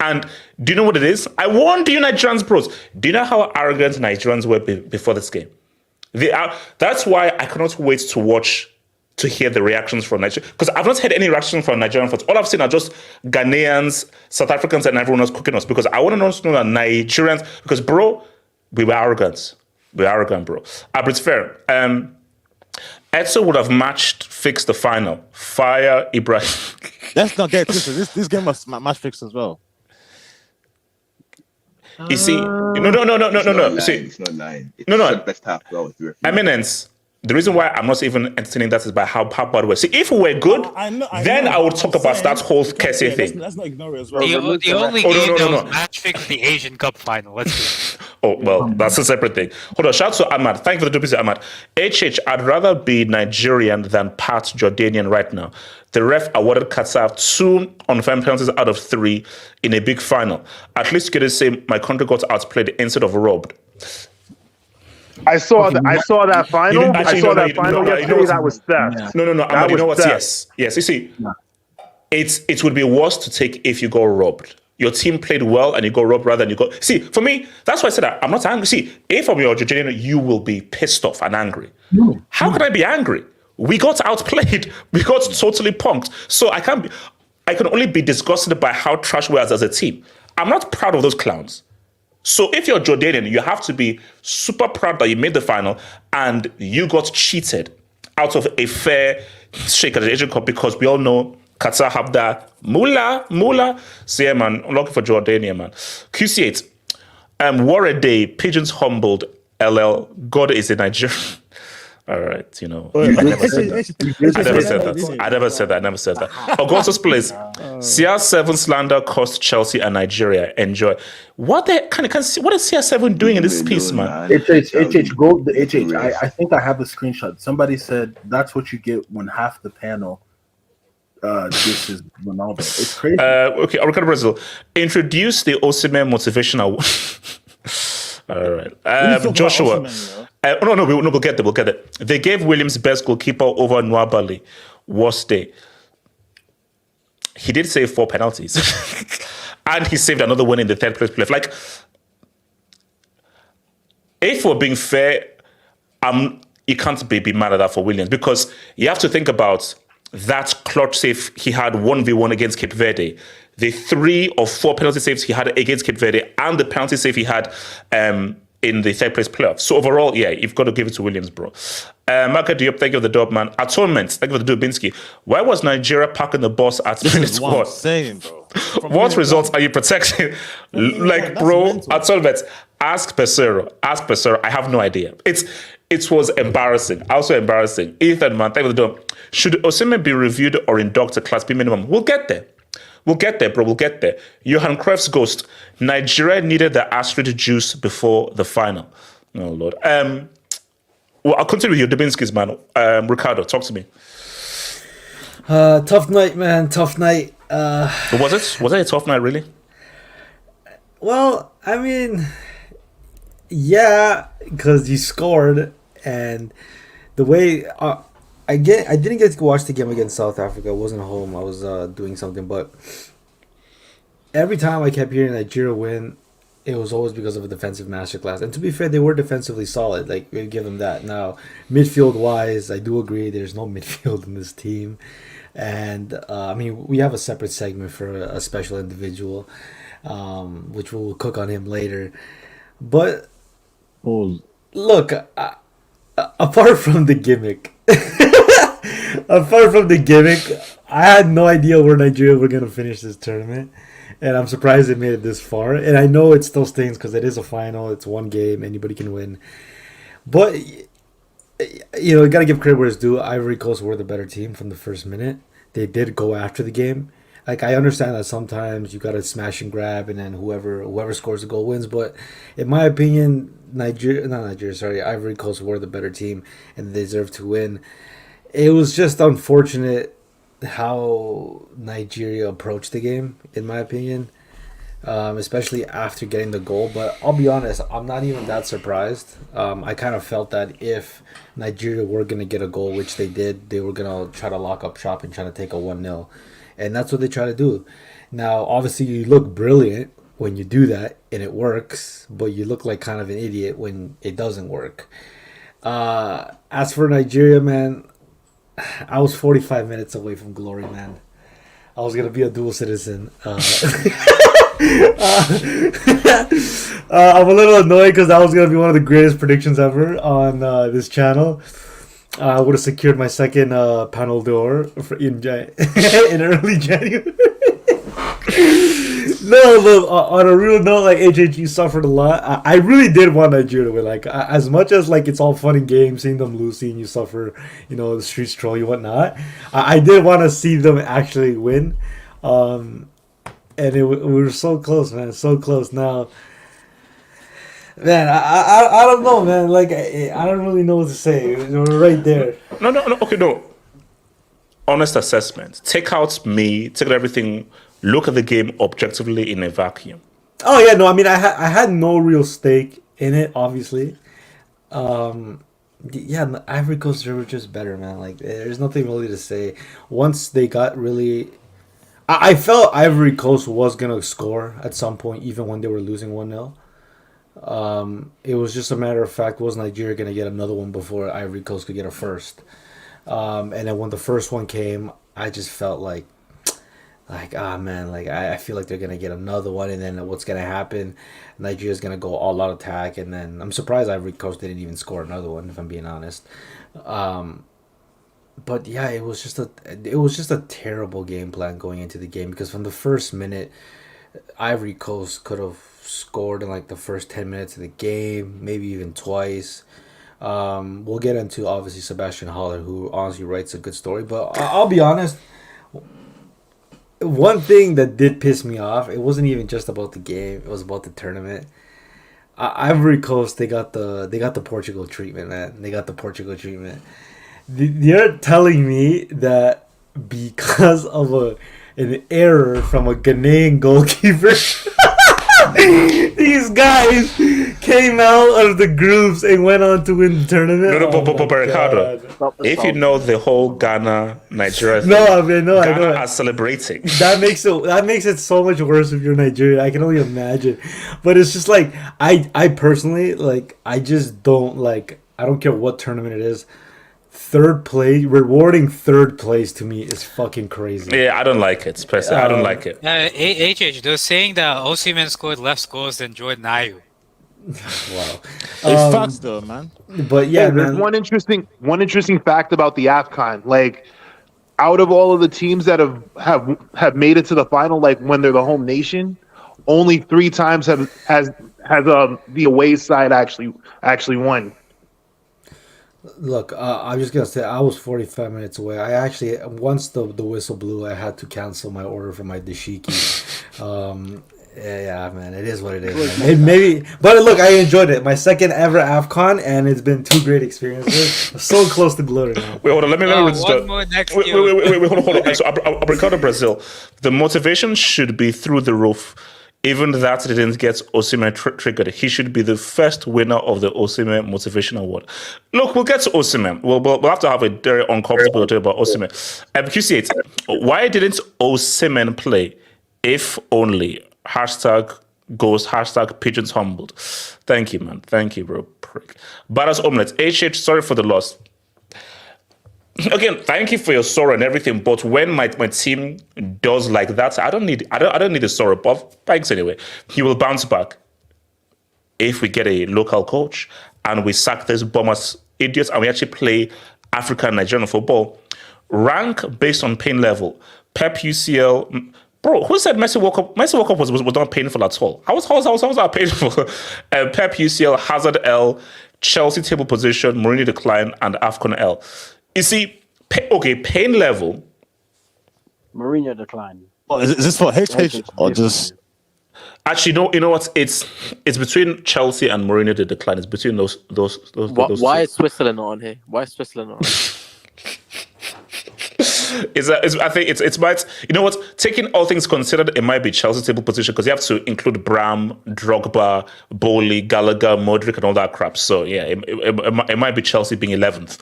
And do you know what it is? I warned you, Nigerians, bros. Do you know how arrogant Nigerians were before this game? They are. That's why I cannot wait to hear the reactions from Nigeria. Because I've not heard any reaction from Nigerian fans. All I've seen are just Ghanaians, South Africans, and everyone else cooking us. Because I want to know that Nigerians, because, bro, we were arrogant. We were arrogant, bro. But it's fair. Etso would have fixed the final. Fire Ibrahim. Let's not get twisted. This game was match fixed as well. You see, no. See, It's not lying. It's No. the best half goal. Eminence. The reason why I'm not even entertaining that is by how bad we were. See, if we were good, then I would talk about that whole Kessie thing. Let's not ignore it as well. The only game that was match fixed the Asian Cup final. Let's see. Oh, well, that's a separate thing. Hold on, shout out to Ahmad. Thank you for the dope, Ahmad. HH, I'd rather be Nigerian than part Jordanian right now. The ref awarded Qatar 2 unfair penalties out of 3 in a big final. At least you get to say my country got outplayed instead of robbed. I saw that final. I saw that final yesterday. That was theft. No. You know what? Yes. You see, it would be worse to take if you got robbed. Your team played well and you got robbed rather than you got. See, for me, that's why I said that I'm not angry. See, if I'm your Jordanian, you will be pissed off and angry. How can I be angry? We got outplayed. We got totally punked. So I can only be disgusted by how trash we are as a team. I'm not proud of those clowns. So if you're Jordanian, you have to be super proud that you made the final and you got cheated out of a fair shake at the Asian Cup, because we all know Qatar have that moolah. So yeah, man, I'm looking for Jordania, man. QC8, war a day, pigeons humbled, LL, God is a Nigerian. All right, you know. I never said that. I never said that. Augustus plays. CR7 slander cost Chelsea and Nigeria. Enjoy. What is CR7 doing in this piece, man? Go the HH. I think I have a screenshot. Somebody said that's what you get when half the panel this is Ronaldo. It's crazy. Okay, Ricardo Brazil. Introduce the Osimhen motivational. All right. Joshua. We'll get there. They gave Williams best goalkeeper over Nwabali. Worst day. He did save 4 penalties. And he saved another one in the third place playoff. Like, if we're being fair, you can't be mad at that for Williams, because you have to think about that clutch save he had 1v1 against Cape Verde, the 3 or 4 penalty saves he had against Cape Verde, and the penalty save he had in the third place playoff. So overall, yeah, you've got to give it to Williams, bro. Marka Diop, thank you for the dub, man. Atonement, thank you for the Dubinsky. Why was Nigeria parking the bus at minute squad? What results are you protecting? Bro, Atonement, ask Pesero. I have no idea. It was embarrassing. Also embarrassing. Ethan, man, thank you for the dub. Should Osimhen be reviewed or inducted Class B minimum? We'll get there. We'll get there, bro. We'll get there. Johan Cruyff's ghost. Nigeria needed the Astrid juice before the final. Oh, Lord. Well, I'll continue with you, Dubinsky's, man. Ricardo, talk to me. Tough night, man. Tough night. Was it a tough night, really? Well, I mean, yeah, because you scored, and the way I didn't get to watch the game against South Africa. I wasn't home. I was doing something, but every time I kept hearing Nigeria win, it was always because of a defensive masterclass. And to be fair, they were defensively solid. Like, we give them that. Now, midfield-wise, I do agree there's no midfield in this team. And, I mean, we have a separate segment for a special individual, which we'll cook on him later. But, look, apart from the gimmick, I had no idea where Nigeria were going to finish this tournament. And I'm surprised they made it this far. And I know it still stings because it is a final. It's one game. Anybody can win. But, you got to give credit where it's due. Ivory Coast were the better team from the first minute. They did go after the game. Like I understand that sometimes you gotta smash and grab, and then whoever scores the goal wins. But in my opinion, Ivory Coast were the better team and they deserve to win. It was just unfortunate how Nigeria approached the game, in my opinion, especially after getting the goal. But I'll be honest, I'm not even that surprised. I kind of felt that if Nigeria were going to get a goal, which they did, they were going to try to lock up shop and try to take a 1-0. And that's what they try to do. Now, obviously, you look brilliant when you do that, and it works, but you look like kind of an idiot when it doesn't work. As for Nigeria, man, I was 45 minutes away from glory, man. I was gonna be a dual citizen. I'm a little annoyed because that was gonna be one of the greatest predictions ever on this channel. I would have secured my second panel door in early January. No, look, on a real note, like HHG suffered a lot. I really did want Nigeria to win. Like, as much as like it's all fun and games, seeing them lose, seeing you suffer, the streets troll you, whatnot. I did want to see them actually win, and we were so close, man, so close. Now, man, I don't know, man. Like, I don't really know what to say. We're right there. No. Okay, no. Honest assessment. Take out me. Take out everything. Look at the game objectively in a vacuum. Oh yeah, no. I mean, I had no real stake in it, obviously. Yeah, Ivory Coast were just better, man. Like, there's nothing really to say. Once they got really, I felt Ivory Coast was gonna score at some point, even when they were losing 1-0. It was just a matter of fact, was Nigeria gonna get another one before Ivory Coast could get a first? And then when the first one came, I just felt like man, like I feel like they're gonna get another one, and then what's gonna happen? Nigeria's gonna go all out attack, and then I'm surprised Ivory Coast didn't even score another one, if I'm being honest. But yeah, it was just a terrible game plan going into the game, because from the first minute, Ivory Coast could have scored in like the first 10 minutes of the game, maybe even twice. We'll get into obviously Sebastian Haller, who honestly writes a good story, but I'll be honest. One thing that did piss me off, it wasn't even just about the game, it was about the tournament. Ivory Coast, they got the Portugal treatment, man. They got the Portugal treatment. They're telling me that because of an error from a Ghanaian goalkeeper, these guys came out of the groups and went on to win the tournament. But Ricardo, if you know the whole Ghana-Nigeria thing, Ghana are celebrating. That makes it so much worse if you're Nigerian. I can only imagine. But it's just like, I personally, like, I just don't like, I don't care what tournament it is. Rewarding third place to me is fucking crazy. Yeah, I don't like it. Personally, I don't like it. They're saying that Osimhen scored less goals than Jordan Ayew. Wow. It's facts though, man. But yeah, Hey, there's one interesting fact about the AFCON. Like, out of all of the teams that have made it to the final, like when they're the home nation, only 3 times has the away side actually won. Look, I'm just gonna say I was 45 minutes away. I actually, once the whistle blew, I had to cancel my order for my dashiki. Yeah, man, it is what it is. Man. Maybe, but look, I enjoyed it. My second ever AFCON, and it's been 2 great experiences. I'm so close to glory now. Wait, hold on. Let me one more next wait, hold on. So, Ricardo Brazil, the motivation should be through the roof. Even that didn't get Osimhen triggered. He should be the first winner of the Osimhen Motivation Award. Look, we'll get to Osimhen. We'll have to have a very uncomfortable talk about Osimhen. QC8, why didn't Osimhen play? If only. #goes, #pigeons humbled. Thank you, man. Thank you, bro. Prick. Badass Omelette. HH, sorry for the loss. Again, thank you for your sorrow and everything, but when my team does like that, I don't need a sorrow, but thanks anyway. He will bounce back if we get a local coach and we sack these bombers idiots and we actually play African Nigerian football. Rank based on pain level. Pep UCL. Bro, who said Messi woke up? Messi woke up was not painful at all. How was that painful? Pep UCL, Hazard L, Chelsea table position, Mourinho decline, and AFCON L. You see, pain level. Mourinho decline. Oh, is this for HH or just? Actually, no. You know what? It's between Chelsea and Mourinho. The decline is between those Why two. is Switzerland not on here? Why is Switzerland not on here? I think it's might. You know what? Taking all things considered, it might be Chelsea's table position because you have to include Bram, Drogba, Bowley, Gallagher, Modric, and all that crap. So yeah, it might be Chelsea being 11th.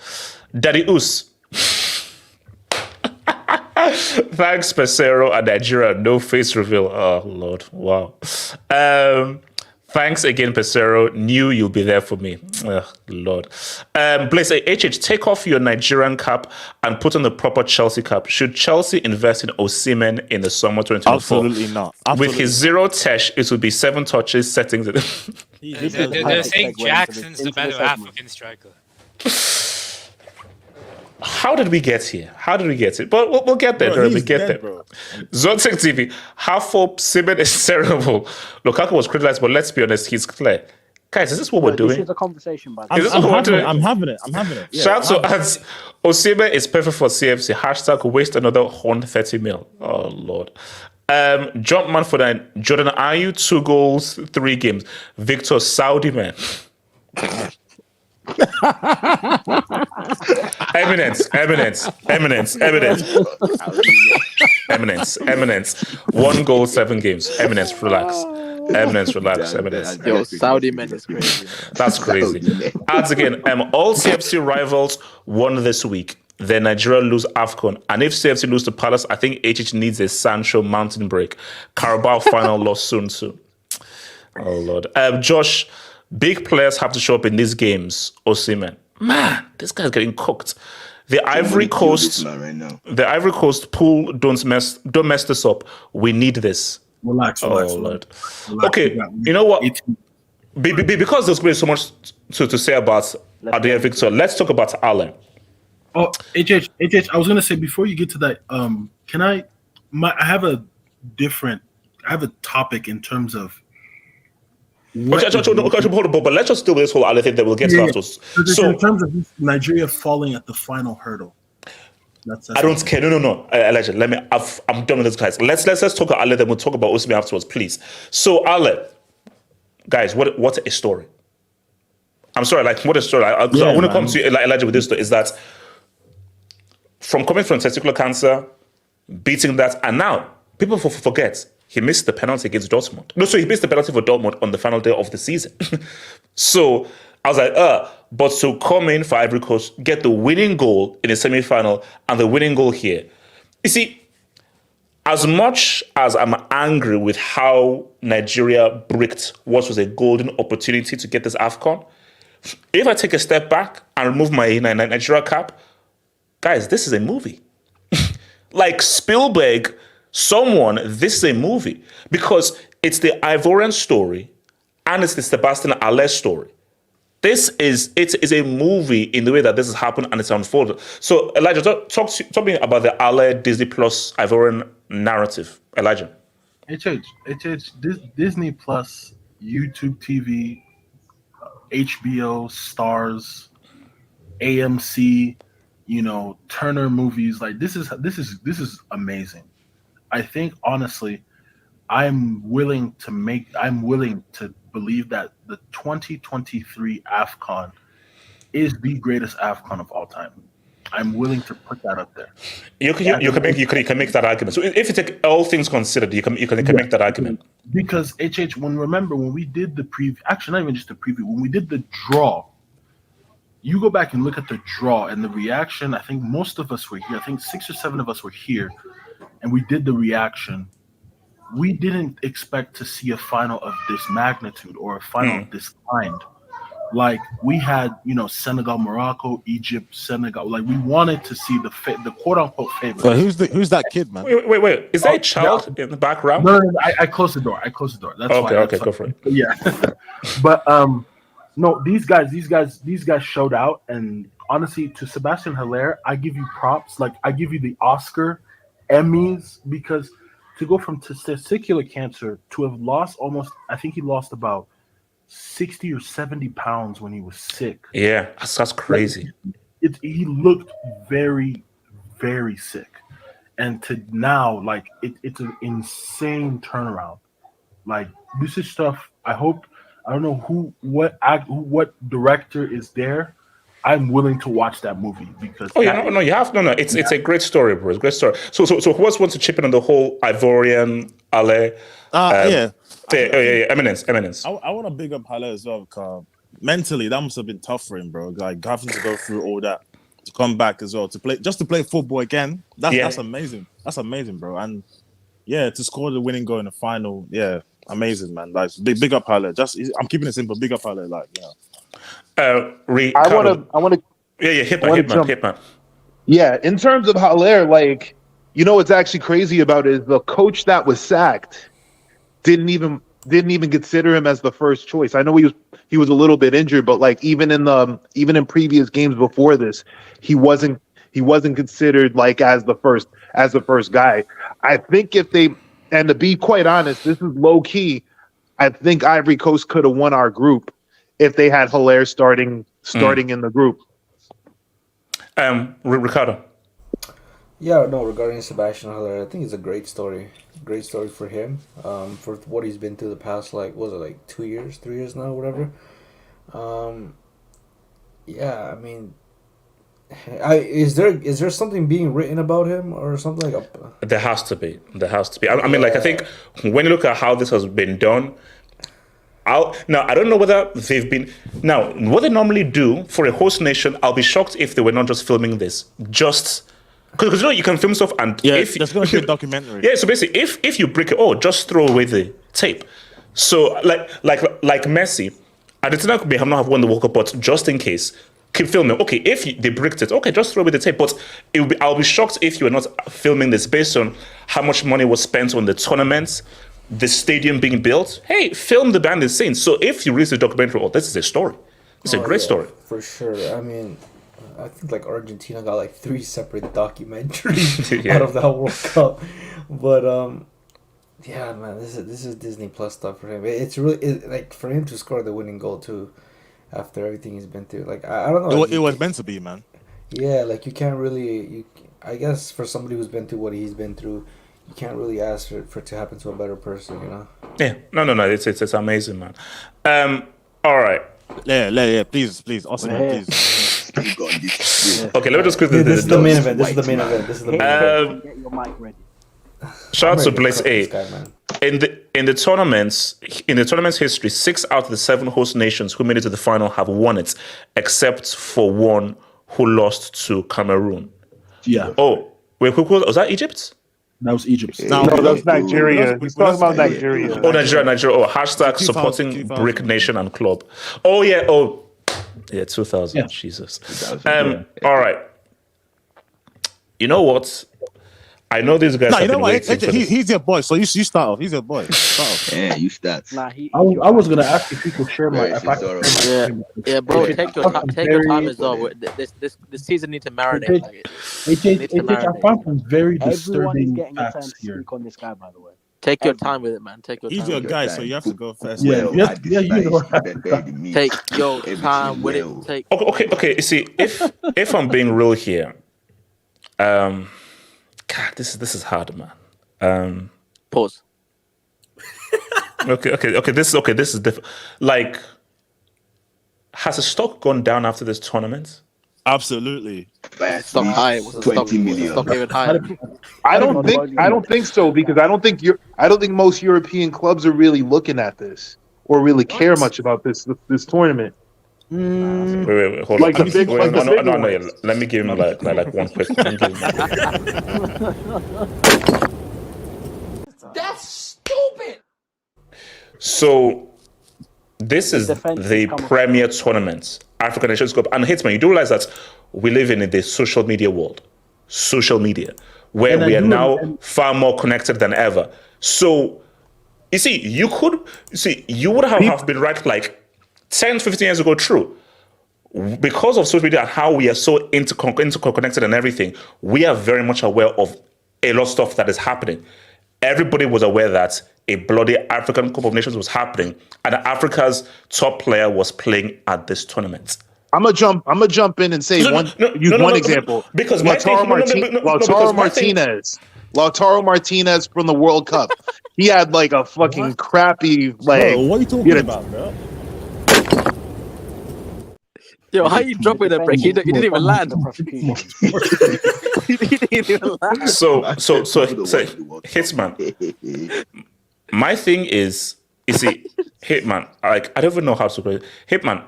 Daddy Us. Thanks, Pesero and Nigeria. No face reveal. Oh Lord, wow. Thanks again, Pesero. Knew you'll be there for me. Oh, Lord. Blaze, HH, take off your Nigerian cap and put on the proper Chelsea cap. Should Chelsea invest in Osimhen in the summer 2024? Absolutely not. Absolutely With his zero tesh, it would be 7 touches settings. They're saying Jackson's the better African striker. How did we get here? But we'll get there. We'll get there. Zontek TV, half hope Osimhen is terrible. Lukaku was criticized, but let's be honest, he's clear. Guys, is this what we're doing? This is a conversation, by the way. I'm having it. Yeah, Shout out to Osimhen is perfect for CFC. Hashtag waste another 130 mil. Oh, Lord. Jumpman for that. Jordan Ayew, 2 goals, 3 games. Victor Saudi, man. Eminence. 1 goal, 7 games. Eminence, relax. Yo, Saudi man is crazy. That's crazy. Adds again, all CFC rivals won this week. Then Nigeria lose AFCON. And if CFC lose to Palace, I think HH needs a Sancho mountain break. Carabao final loss soon. Oh, Lord. Josh, big players have to show up in these games. Osimhen. Man, this guy's getting cooked. The Ivory Coast pool, don't mess this up. We need this. Relax. Lord. Okay, you know what? Because there's been so much to say about Adrian Victor, let's talk about HALLER. Oh, HH, I was gonna say before you get to that, I have a topic in terms of but let's just deal with this whole other thing that we'll get to afterwards. So in terms of Nigeria falling at the final hurdle. That's I don't care. No. Elijah, I'm done with this, guys. Let's talk about HALLER, then we'll talk about Osimhen afterwards, please. So HALLER, guys, what a story. I'm sorry, what a story. I want to come to Elijah with this story, is that from coming from testicular cancer, beating that, and now people forget he missed the penalty against Dortmund. No, so he missed the penalty for Dortmund on the final day of the season. So I was like, but to come in for Ivory Coast, get the winning goal in the semi-final and the winning goal here. You see, as much as I'm angry with how Nigeria bricked what was a golden opportunity to get this AFCON, if I take a step back and remove my Nigeria cap, guys, this is a movie. Like Spielberg, this is a movie because it's the Ivorian story and it's the Sebastian Haller story. It is a movie in the way that this has happened and it's unfolded. So Elijah, talk to me about the Haller Disney Plus Ivorian narrative. Elijah. Disney Plus, YouTube TV, HBO, Stars, AMC, Turner Movies. Like this is amazing. I think honestly, I'm willing to believe that the 2023 AFCON is the greatest AFCON of all time. I'm willing to put that up there. You can make that argument. So if you take all things considered, you can make that argument. Because when we did the preview, actually not even just the preview, when we did the draw, you go back and look at the draw and the reaction. I think most of us were here. I think 6 or 7 of us were here, and we did the reaction. We didn't expect to see a final of this magnitude or a final of this kind. Like we had, Senegal, Morocco, Egypt, Senegal. Like we wanted to see the quote unquote favorites. So who's that kid, man? Wait. Is that a child in the background? No. I closed the door. That's why. Okay, go for it. Yeah, but no, these guys showed out, and honestly, to Sebastian Haller, I give you props. Like I give you the Oscar, Emmys, because to go from testicular cancer to have lost I think he lost about 60 or 70 pounds when he was sick. Yeah, that's crazy. He looked very, very sick. and to now, like it's an insane turnaround. Like this is stuff. I don't know what director is there. I'm willing to watch that movie because it's a great story, bro. It's a great story. So who else wants to chip in on the whole Ivorian Ale? Eminence. I want to big up Haller as well, because mentally that must have been tough for him, bro. Like having to go through all that to come back as well to play football again. That's amazing. That's amazing, bro. And yeah, to score the winning goal in the final, yeah, amazing, man. Like big up Haller. I'm keeping it simple. Big up Haller, like I want to. Hit man. Yeah, in terms of Haller, like, what's actually crazy about it is the coach that was sacked didn't even consider him as the first choice. I know he was a little bit injured, but like even in previous games before this, he wasn't considered like as the first guy. I think to be quite honest, this is low key. I think Ivory Coast could have won our group if they had Haller starting in the group. Ricardo. Yeah, no, regarding Sebastian Haller, I think it's a great story. Great story for him. For what he's been through the past, 2 years, 3 years now, whatever. Yeah, I mean, is there something being written about him or something like? There has to be. I mean, I think when you look at how this has been done, I don't know whether they've been. Now, what they normally do for a host nation, I'll be shocked if they were not just filming this. Because you can film stuff and there's going to be a documentary. Yeah, so basically, if you break it, just throw away the tape. So like Messi, Argentina may not have won the World Cup, but just in case, keep filming. Okay, if they bricked it, okay, just throw away the tape. But I'll be shocked if you are not filming this based on how much money was spent on the tournaments, the stadium being built. Hey, film the behind the scenes. So if you release the documentary, this is a story. It's a great story. For sure. I mean, I think Argentina got 3 separate documentaries out of that World Cup. But yeah, man, this is Disney Plus stuff for him. It's really for him to score the winning goal too, after everything he's been through. I don't know. It was meant to be, man. Yeah, you can't really. I guess for somebody who's been through what he's been through, you can't really ask for it to happen to a better person, Yeah, no, it's amazing, man. All right. Yeah, please, Osimhen, please. Okay, let me just quickly. This is the main event. This is the main event. Get your mic ready. Shout out to Blaze A. In the tournament's history, 6 out of the 7 host nations who made it to the final have won it, except for one who lost to Cameroon. Yeah. Oh, wait, who was that? Egypt? That was Egypt. No, that was Nigeria. He's talking about Nigeria. Oh, Nigeria. Oh, hashtag supporting Brick Nation and Club. Oh, yeah. Oh, yeah, 2000. Yeah. Jesus. 2000, all right. You know what? I know these guys. No, you know what? He's your boy, so you start off. He's your boy. Start off. Yeah, you start. I was gonna ask if you could share my. Yeah, bro. Take your time as well. This season need to marinate. I found some very disturbing facts here. On this guy, by the way. Take your time with it, man. He's your guy, so you have to go first. Yeah, you know. Take your time with it. Okay. You see, if I'm being real here, God, this is hard, man. Pause. Okay. This is different. Has the stock gone down after this tournament? Absolutely. Stock high. 20 million. Stock even higher. I don't think so, because I don't think most European clubs are really looking at this or really care much about this tournament. Wait, hold on. No. Let me give him like one quick. That's stupid. So this is the premier tournament, African Nations Cup, and Hitman, you do realize that we live in the social media world, where we are now far more connected than ever. So you see, you would have been right 10, 15 years ago, true. Because of social media and how we are so interconnected and everything, we are very much aware of a lot of stuff that is happening. Everybody was aware that a bloody African Cup of Nations was happening and Africa's top player was playing at this tournament. I'm gonna jump in and say one example. Because Lautaro Martinez from the World Cup. He had like a fucking crappy like. Bro, what are you talking about, bro? Yo, how you dropping that break? He didn't even land. He didn't even land. So, Hitman. My thing is, you see, Hitman. Like, I don't even know how to put it. Hitman.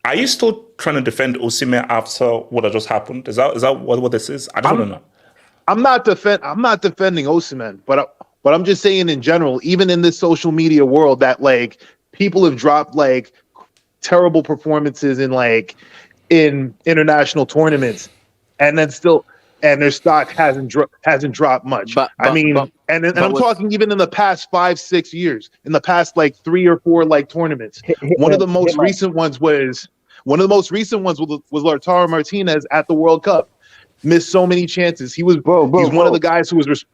Are you still trying to defend Osimhen after what had just happened? Is that what this is? I don't know. I'm not defending Osimhen, but I'm just saying in general, even in this social media world, that like people have dropped like terrible performances in international tournaments, and then still their stock hasn't dropped much. I'm talking even in the past 5-6 years, in the past like 3 or 4 like tournaments. One of the most recent ones was Lautaro Martinez at the World Cup. Missed so many chances. He's one of the guys who was.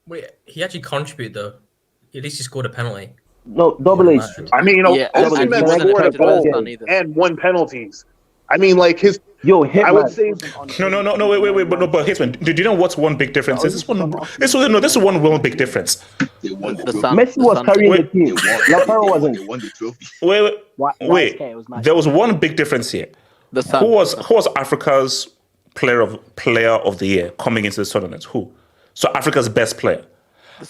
Wait, he actually contributed though. At least he scored a penalty. No, double H. I mean, Osimhen scored a goal and 1 penalties. I mean, like his. I would say. No, wait, but Hitman, did you know what's one big difference? This is one big difference. Messi was carrying the team. Lautaro wasn't. They won the trophy. Wait. There was one big difference here. Who was Africa's player of the year coming into this tournament? Who? So Africa's best player.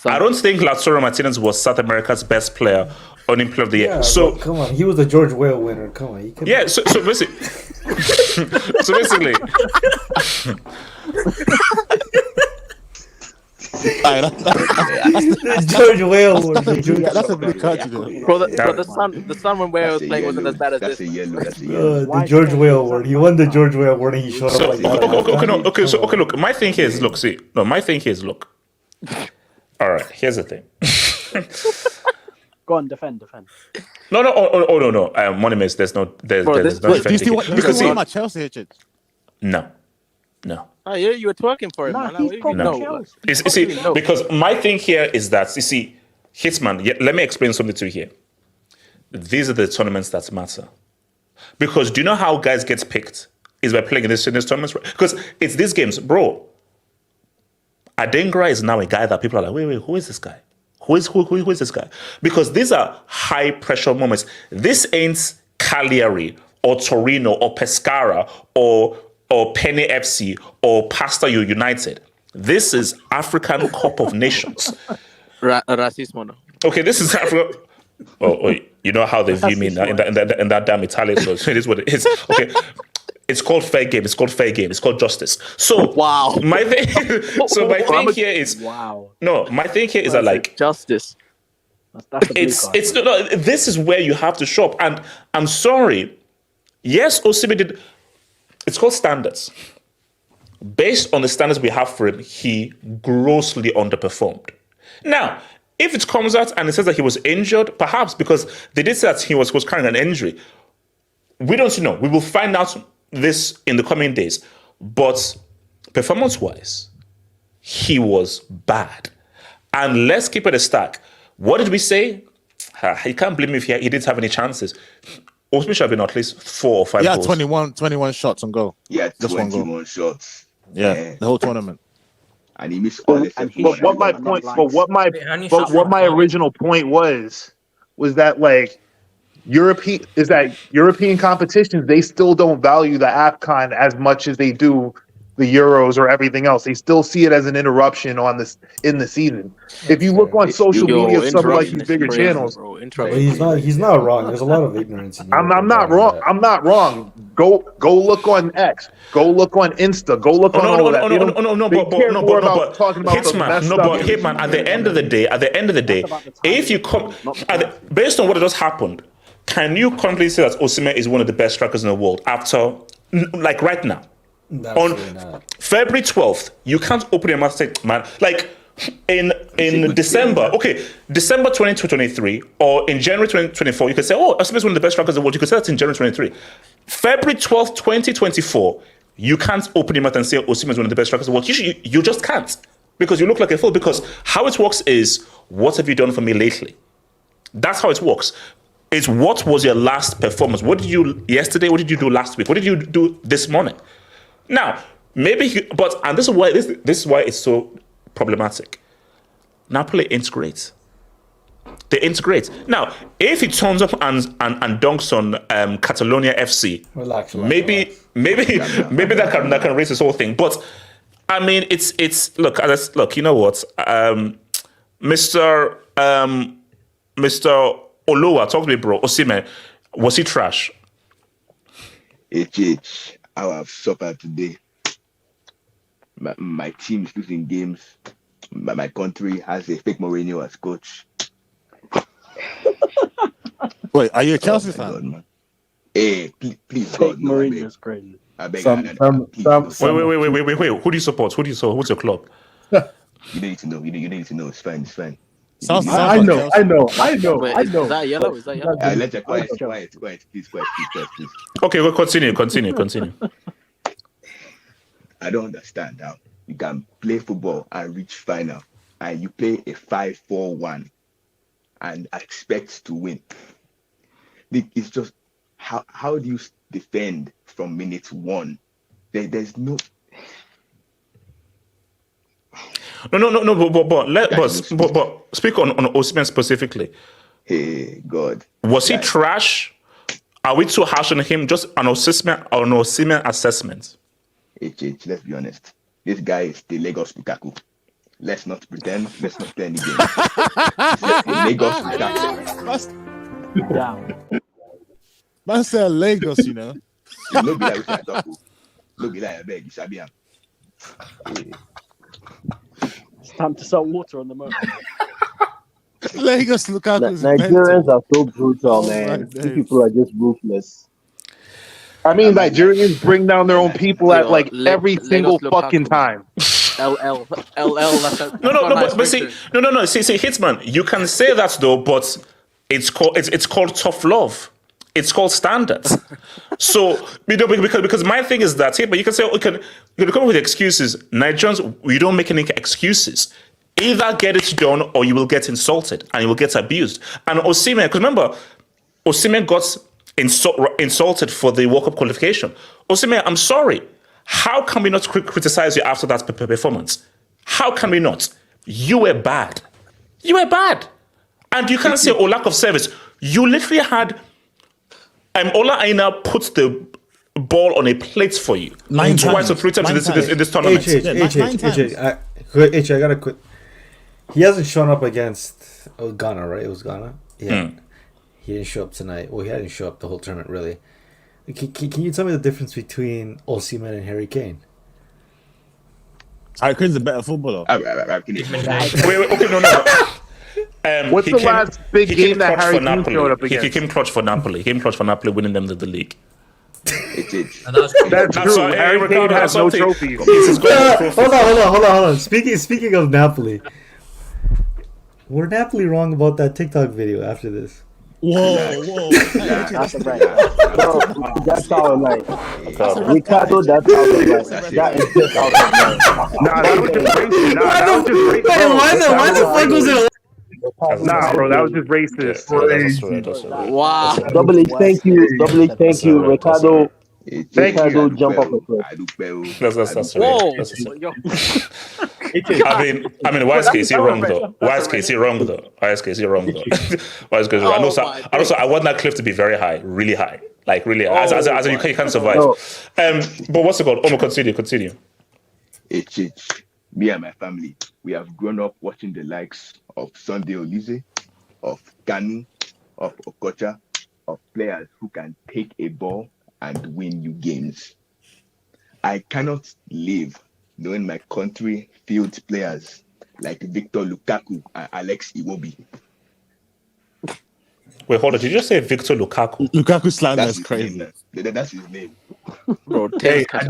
I don't think Lautaro Martinez was South America's best player on Player of the Year. Yeah, so come on, he was the George Weah winner. Come on, So basically, George Weah award. That's a big country, though. The sun when Weah was playing wasn't as bad as this. The George Weah award. He won the George Weah award and he showed up like that. Look. My thing here is look. All right, here's the thing. Go on, defend. No. Monuments. There's no defending. Do you see what my Chelsea hatred? No. Oh yeah, you were twerking for him. No. You see, because my thing here is that you see, Hitman. Let me explain something to you here. These are the tournaments that matter. Because do you know how guys get picked? Is by playing in this tournaments. Because it's these games, bro. Adengra is now a guy that people are like, wait, who is this guy? Who is this guy? Because these are high pressure moments. This ain't Cagliari or Torino or Pescara or Penny FC or Pasta United. This is African Cup of Nations. Racismo. Okay, this is Africa. Oh, you know how they view me in that damn Italian. So it is what it is. Okay. It's called fair game. It's called justice. So wow. My thing here is that like justice. This is where you have to shop. And I'm sorry. Yes, Osimhen did. It's called standards. Based on the standards we have for him, he grossly underperformed. Now, if it comes out and it says that he was injured, perhaps because they did say that he was carrying an injury. We don't know. We will find out this in the coming days, but performance-wise, he was bad. And let's keep it a stack. What did we say? You can't blame me if he didn't have any chances. Osimhen should have been at least 4 or 5 goals. 21 shots on goal. Yeah, 21 shots. Yeah, the whole tournament. And he missed all what my original point was that like European competitions, they still don't value the AFCON as much as they do the Euros or everything else. They still see it as an interruption in the season. If you look on social media, some like these bigger channels, he's not wrong. There's a lot of ignorance. I'm not wrong. I'm not wrong. Go look on X. Go look on Insta. Go look on all of that. But Hitman. At the end of the day, if you come based on what just happened, can you confidently say that Osimhen is one of the best strikers in the world after, like right now? On February 12th, you can't open your mouth and say, man, like in December 2023 or in January 2024, you can say, oh, Osimhen is one of the best strikers in the world. You can say that in January 23. February 12th, 2024, you can't open your mouth and say Osimhen is one of the best strikers in the world. You just can't, because you look like a fool. Because how it works is, what have you done for me lately? That's how it works. It's what was your last performance? What did you do yesterday? What did you do last week? What did you do this morning? Now, maybe, and this is why it's so problematic. Napoli integrates. They integrate. Now, if he turns up and dunks on Catalonia FC, relax. Maybe that can raise this whole thing. But I mean, it's look. You know what, Mr. Olowa, talk to me, bro. Osimhen, was he trash? I have suffered today. My team is losing games. My country has a fake Mourinho as coach. Wait, are you a Chelsea fan? God, man. Hey, please God, no, Mourinho is crazy. I beg. Wait. Who do you support? Who's your club? You don't need to know. You don't need to know. It's fine. I know. Wait, is that yellow? Let's quiet. Please. Okay, well, continue. I don't understand how you can play football and reach final, and you play a 5-4-1 and expect to win. It's just how do you defend from minute one? There's no. No. But speak on Osimhen specifically. Hey God, was he trash? Are we too harsh on him? Just an Osimhen assessment. Let's be honest. This guy is the Lagos Lukaku. Let's not pretend. Let's not play any games. Lagos Lukaku. Down. Man said Lagos, you know. No be like I talk. No be like I beg. Isabiam. It's time to sell water on the moon. Lagos Lukaku. Nigerians are so brutal, man. These people are just ruthless. I mean, Nigerians bring down their own people at like every single fucking time. LL. No. See, Hitman, you can say that though, but it's called tough love. It's called standards. So because my thing is that but you can say you can come up with excuses. Nigerians, we don't make any excuses. Either get it done or you will get insulted and you will get abused. And Osimhen, because remember, Osimhen got insulted for the World Cup qualification. Osimhen, I'm sorry. How can we not criticize you after that performance? How can we not? You were bad. And you can't say, lack of service. You literally had Ola Aina put the ball on a plate for you. Twice or three times in this tournament. I gotta quit. He hasn't shown up against Ghana, right? It was Ghana? Yeah. He didn't show up tonight. Well, he hadn't show up the whole tournament, really. Can you tell me the difference between Osimhen and Harry Kane? Harry Kane's a better footballer. Wait, okay, no. What's the last big game that Harry Kane showed up against? He came clutch for Napoli. Winning them the league. That's true. Harry Kane has no trophies. Hold on. Speaking of Napoli, were Napoli wrong about that TikTok video after this? Whoa. That's right. Bro, that's all right. Ricardo, that's all right. That is just all right. That was just racist. Why the fuck was it? Nah, bro, that was just racist. Wow. Doubly, thank you, Ricardo. Ricardo, jump off the cliff. That's I mean, YSK is he wrong though? YSK is he wrong though? And also, I want that cliff to be very high, really high, like really high. As you can't survive. But what's it called? Continue. Me and my family, we have grown up watching the likes of Sunday Olise, of Kanu, of Okocha, of players who can take a ball and win you games. I cannot live knowing my country fields players like Victor Lukaku and Alex Iwobi. Wait, hold on. Did you just say Victor Lukaku? Lukaku slander is crazy. That's his name. Bro, this guy.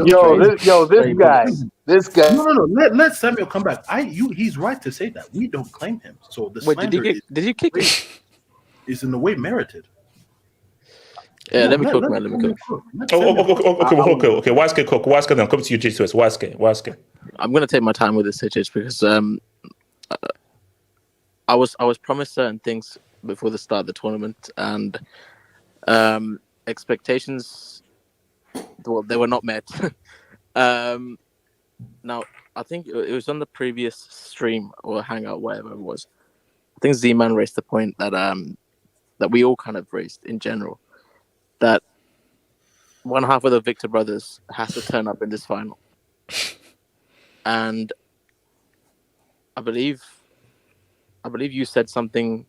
No. Let Samuel come back. He's right to say that. We don't claim him. So the slander did you kick him? Is in a way merited. Yeah, let me cook, man. Let me cook. Okay. YSK cook. YSK then come to you, G2S. YSK. I'm gonna take my time with this, HH, because I was promised certain things before the start of the tournament, and expectations, well, they were not met. Now, I think it was on the previous stream or Hangout, whatever it was. I think Z-Man raised the point that that we all kind of raised in general, that one half of the Victor brothers has to turn up in this final. And I believe you said something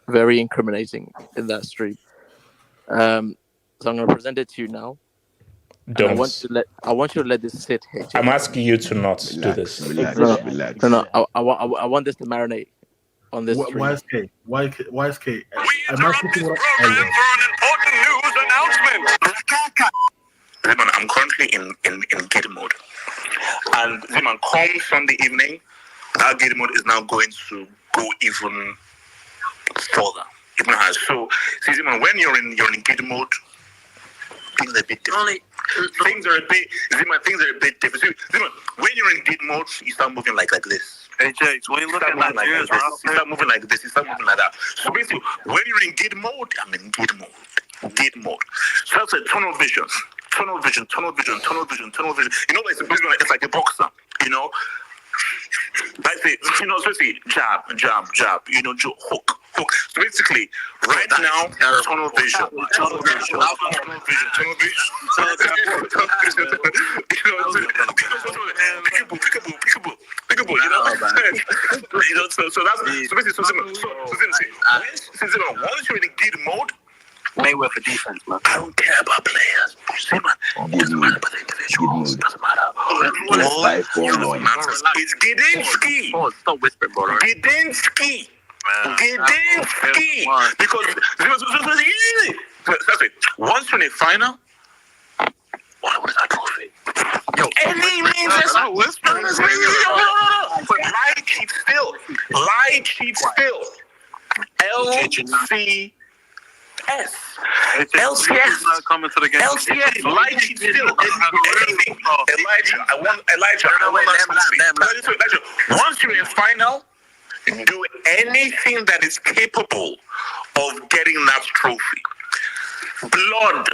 very incriminating in that stream. So I'm going to present it to you now. Don't. I want you to let this sit here. I'm asking you to not do this. Relax. No. I want this to marinate on this stream. YSK? Am I speaking what Ziman, I'm currently in gate mode. And Ziman, come Sunday evening, that gate mode is now going to go even further. Even higher. So, see, Ziman, when you're in gate mode, things are a bit different. Things are a bit different. Ziman, when you're in gate mode, you start moving like this. Hey, Jakes, when you look at Nigeria's roster, you start moving like this, you start moving like that. So basically, when you're in gate mode, I'm in gate mode. Gate mode. So that's a tunnel vision. Tunnel vision. You know, it's like a boxer, you know. I say, you know, so see, jab, you know, hook. So basically, right now, tunnel vision. Peekaboo, you know. So that's basically once you're in a good mode, Mayweather for defense, man. I don't care about players. See, man, it doesn't matter about the individuals. It doesn't matter. It's Gidinski. Stop whispering, bro. Gidinski. Because once you're in a final, what is that trophy? Yo, any means that's not whispering. Lie cheat still. LCS. LCS, lie cheat still. Anything. Elijah. Once you're in final, do anything that is capable of getting that trophy. Blood,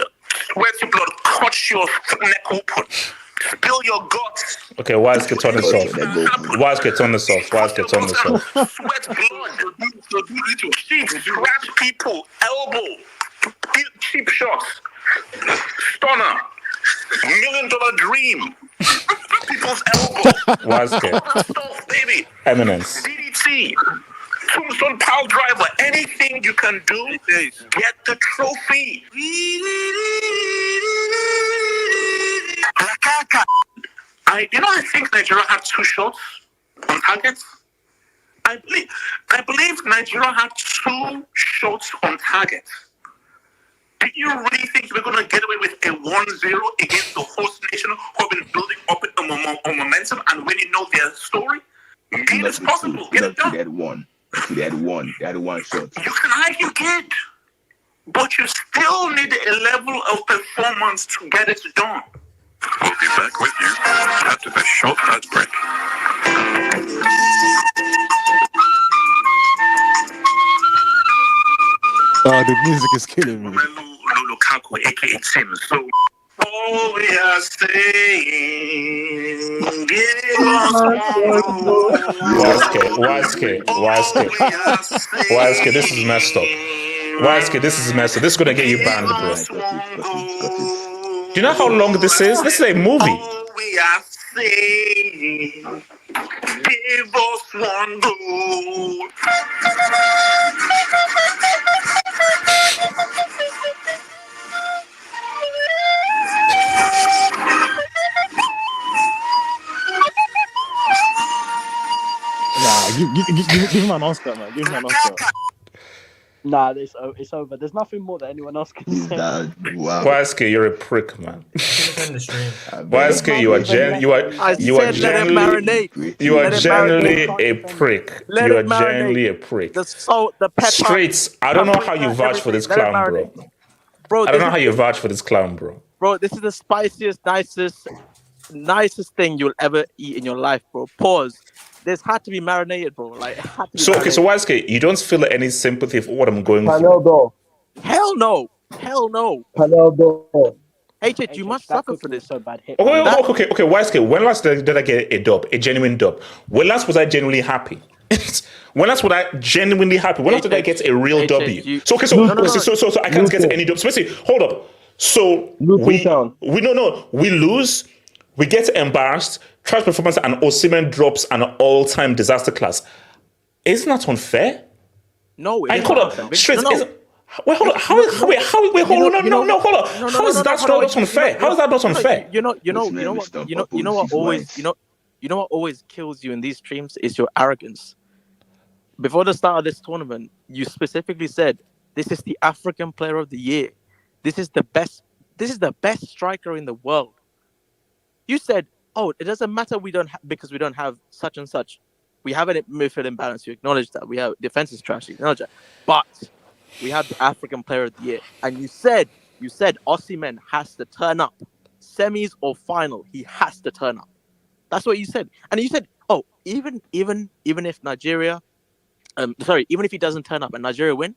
sweat your blood, cut your neck open, spill your guts. Okay, why is turn this off? Sweat blood, cheap, scratch people, elbow, cheap shots, stunner, $1 million dream, people's elbow. Why is stuff, baby. Eminence. DDT. Tombstone power driver, anything you can do, get the trophy. I think Nigeria had 2 shots on target. I believe Nigeria had 2 shots on target. Do you really think we're going to get away with a 1-0 against the host nation who have been building up a momentum and when you know their story? It is possible. Get it done. They had one shot. You can argue good, but you still need a level of performance to get it done. We'll be back with you after the short ad break. The music is killing me. Lukaku, aka Tim. So all we are saying, give YSK, this is messed up. YSK, this is messed up. This is gonna get you banned, bro. Do you know how long this is? This is a movie. All we are saying, give us one goal. Give him an Oscar, man. Give him an Oscar. Nah, it's over. There's nothing more that anyone else can say. Wow. YSK, you're a prick, man. YSK, you are genuinely a prick. You are genuinely a prick. The salt, the pepper. Streets, I don't know how you vouch for this clown, bro. I don't know how you vouch for this clown, bro. Bro, this is the spiciest, nicest thing you'll ever eat in your life, bro. Pause. There's had to be marinated, bro. Like, it had to be So marinated. YSK, you don't feel any sympathy for what I'm going through? Panel Hell no. Hell no. door. HH, you must suffer for this. So bad. Hit Okay, YSK, when last did I get a dub, a genuine dub? When last was I genuinely happy? When last was I genuinely happy? When last did I get a real W? So I can't get any dubs. So basically, hold up. So we lose, we get embarrassed, trash performance, and Osimhen drops an all-time disaster class. Isn't that unfair? No, it hold up. Straight. Wait, hold on. How is that not unfair? How is that not unfair? You know what always kills you in these streams is your arrogance. Before the start of this tournament, you specifically said this is the African Player of the Year. This is the best striker in the world. You said, "Oh, it doesn't matter because we don't have such and such. We have a midfield imbalance. You acknowledge that. We have defense is trash. You acknowledge that. But we have the African Player of the Year." And you said Osimhen has to turn up. Semis or final, he has to turn up. That's what you said. And you said, "Oh, even if Nigeria, even if he doesn't turn up and Nigeria win,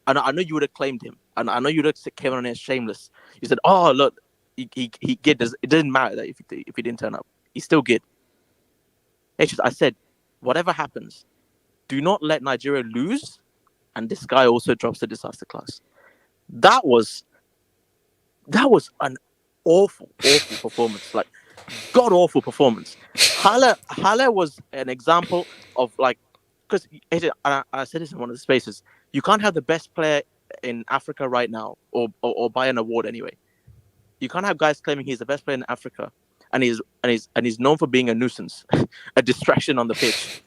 and I know you would have claimed him, and I know you would have came on as shameless. You said, "Oh, look, he good. It didn't matter that if he didn't turn up, he's still good." I said, whatever happens, do not let Nigeria lose, and this guy also drops the disaster class. That was an awful performance, like god awful performance. Haller was an example of like, because I said this in one of the spaces. You can't have the best player in Africa right now, or buy an award anyway. You can't have guys claiming he's the best player in Africa, and he's known for being a nuisance, a distraction on the pitch.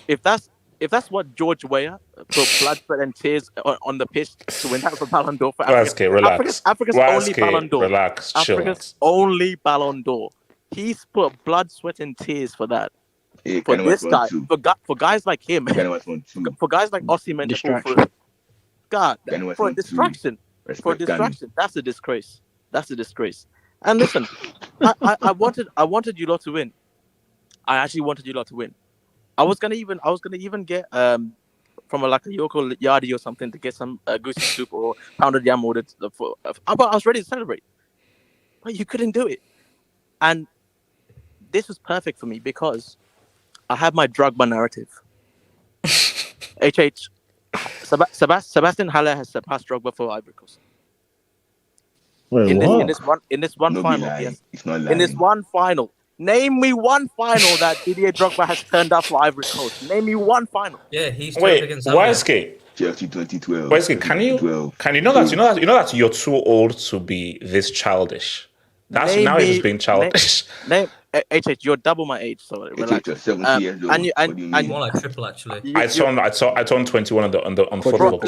if that's what George Weah put blood, sweat, and tears on the pitch to win that for Ballon d'Or for Africa. Relax. Africa's only Ballon d'Or. Relax. Africa's only Ballon d'Or. He's put blood, sweat, and tears for that. For this guy, for guys like him, for guys like Osimhen to fall through. God, for a distraction. That's a disgrace. That's a disgrace. And listen, I wanted you lot to win. I actually wanted you lot to win. I was gonna even get from a local yardie or something to get some goosey soup or pounded yam ordered. I was ready to celebrate, but you couldn't do it. And this was perfect for me because I have my Drogba narrative. Sebastian Haller has surpassed Drogba for Ivory Coast. Wait, in this one final, yes. In this one final. Name me one final that Didier Drogba has turned up for Ivory Coast. Name me one final. Yeah, he's against YSK. Chelsea 2012. YSK, can you know that you're too old to be this childish? That's now he's just being childish. Name you're double my age, so relax. You're 70 years old. And more like triple actually. I turned 21 on football.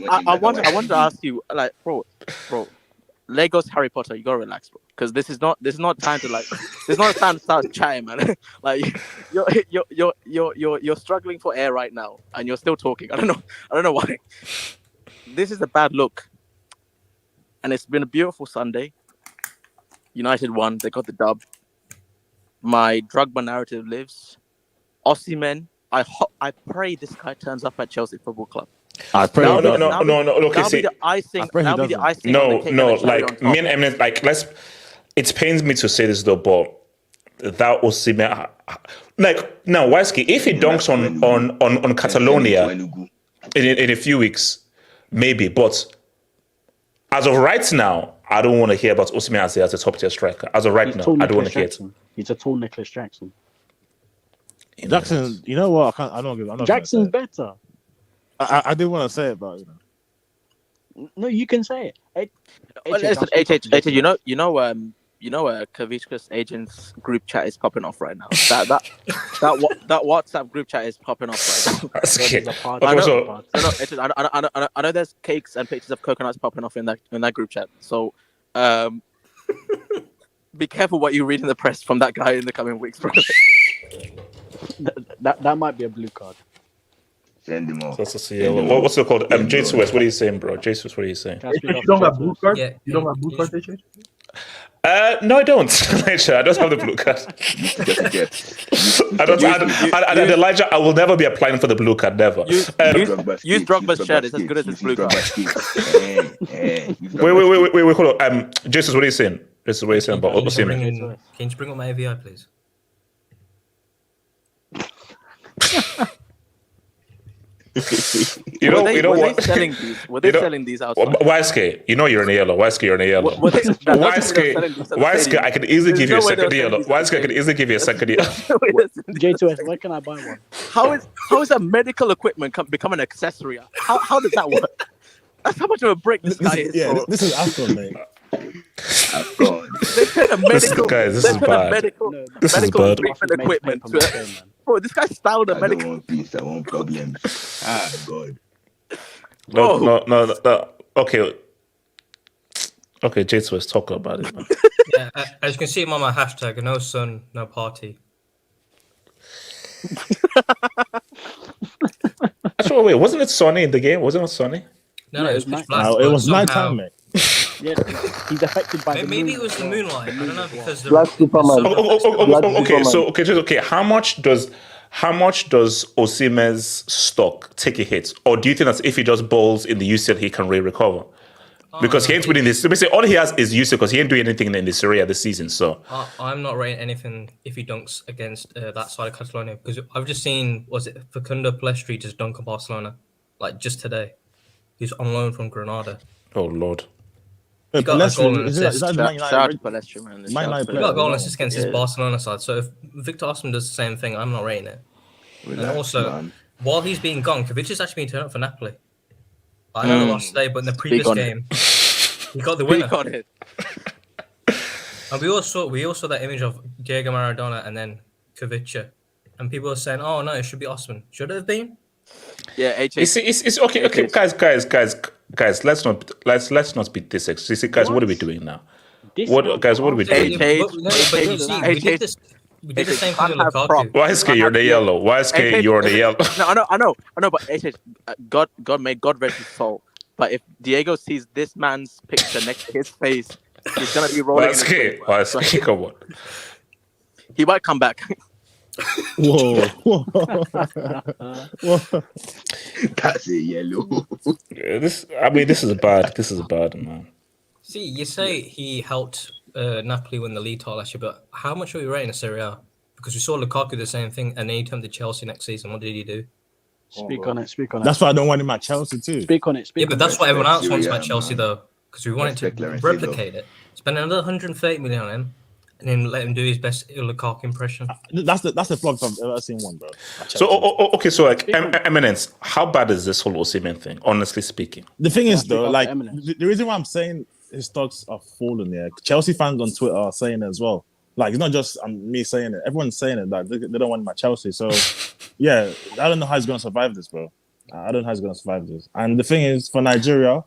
I wanted to ask you, like, bro, Legos Harry Potter, you gotta relax, bro, because this is not time to start chatting, man. Like you're struggling for air right now, and you're still talking. I don't know why. This is a bad look, and it's been a beautiful Sunday. United won. They got the dub. My Drogba narrative lives. Osimhen, I pray this guy turns up at Chelsea Football Club. I pray no. Okay, see, the icing. No. Like me and Eminence, like it pains me to say this though, but that Osimhen, like now, Wisky, if he dunks on Catalonia in a few weeks, maybe, but as of right now, I don't want to hear about Osimhen as a top tier striker. As of right now, I don't want to hear it. He's a tall Nicholas Jackson. Jackson, you know what? I'm not Jackson's better. I didn't want to say it, but no, you can say it. Listen, you know, Kavishka's agent's group chat is popping off right now. That WhatsApp group chat is popping off right now. That's good. I know there's cakes and pictures of coconuts popping off in that group chat. So, be careful what you read in the press from that guy in the coming weeks, bro. That might be a blue card. Send him off. What's it called? Jesus West, what are you saying, bro? Jesus, what are you saying? You don't have blue card? You don't have blue card, No, I don't. Elijah, I don't have the blue card. I don't. Elijah, I will never be applying for the blue card. Never. Use Drogba's shirt. It's as good as his blue card. Wait. Hold on. Jesus, what are you saying? This is what you're saying about Osimhen. Can you bring up my AVI, please? Were they selling these outside? YSK, you know you're in a yellow. YSK, you're in a yellow. YSK, I can easily give you a second yellow. YSK, I can easily give you a second yellow. J2S, where can I buy one? How is a medical equipment become an accessory? How does that work? That's how much of a brick this guy is. Yeah, this is AFCON, mate. They put a medical. This is bad. This is bad. Treatment equipment. Bro, this guy styled a medical. I want problems. God. No. Okay, Jason was talking about it. Man. Yeah, as you can see, on my hashtag, no sun, no party. Actually, wait, wasn't it sunny in the game? Wasn't it sunny? No, it was pitch black. No, it was nighttime, mate. Yeah, he's affected by maybe it was the moonlight. I don't know because Black Superman. Okay. How much does Osimhen's stock take a hit, or do you think that if he just bowls in the UCL, he can recover? Because he ain't winning this. Basically, all he has is UCL because he ain't doing anything in the Serie this season. So I'm not rating anything if he dunks against that side of Catalonia because I've just seen Facundo Pelestri just dunk on Barcelona just today. He's on loan from Granada. Oh Lord. He got a goal and assist. Shout out to Pelestri, man. He got a goal and assist against his Barcelona side. So if Victor Osimhen does the same thing, I'm not rating it. And also, while he's being gone, Kovacic has actually been turned up for Napoli. I know the lost today, but in the previous game, he got the winner. He got it. And we all saw that image of Diego Maradona and then Kovacic, and people are saying, "Oh no, it should be Osimhen." Should it have been? Yeah, it's okay. Okay, guys. Let's not beat this. See, guys, what are we doing now? What are we doing? We did the same thing with Lukaku. YSK, you're the yellow. YSK, you're the yellow. No, I know. But God rest his soul. But if Diego sees this man's picture next to his face, he's gonna be rolling. YSK, come on. He might come back. Whoa. That's a yellow. This is bad. This is bad, man. See, you say he helped Napoli win the league title last year, but how much are we rating a Serie A? Because we saw Lukaku do the same thing, and then he turned to Chelsea next season. What did he do? Speak on it. That's why I don't want him at Chelsea too. Speak on it. But that's what everyone else wants at Chelsea, though, because we want him to replicate it. Spend another 130 million on him, and then let him do his best Lukaku impression. That's the vlog I've ever seen one, bro. So Eminence, how bad is this whole Osimhen thing? Honestly speaking, the thing is though, the reason why I'm saying his stocks are falling there. Chelsea fans on Twitter are saying it as well. Like, it's not just me saying it. Everyone's saying it. Like, they don't want him at Chelsea. So, yeah, I don't know how he's going to survive this, bro. I don't know how he's going to survive this. And the thing is, for Nigeria...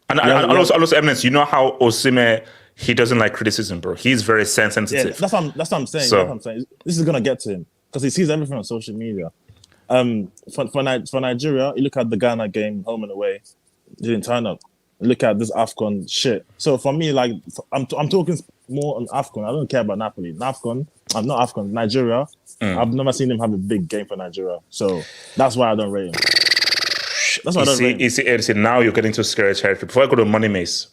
And also, Eminence, you know how Osimhen, he doesn't like criticism, bro. He's very sensitive. Yeah, that's what I'm saying. So, this is going to get to him. Because he sees everything on social media. For Nigeria, you look at the Ghana game, home and away. He didn't turn up. Look at this AFCON shit. So for me, like, I'm talking more on AFCON. I don't care about Napoli. I'm not AFCON. Nigeria, I've never seen him have a big game for Nigeria. So that's why I don't rate him. That's why I don't rate him. You see, now you're getting to scary territory. Before I go to Money Mace,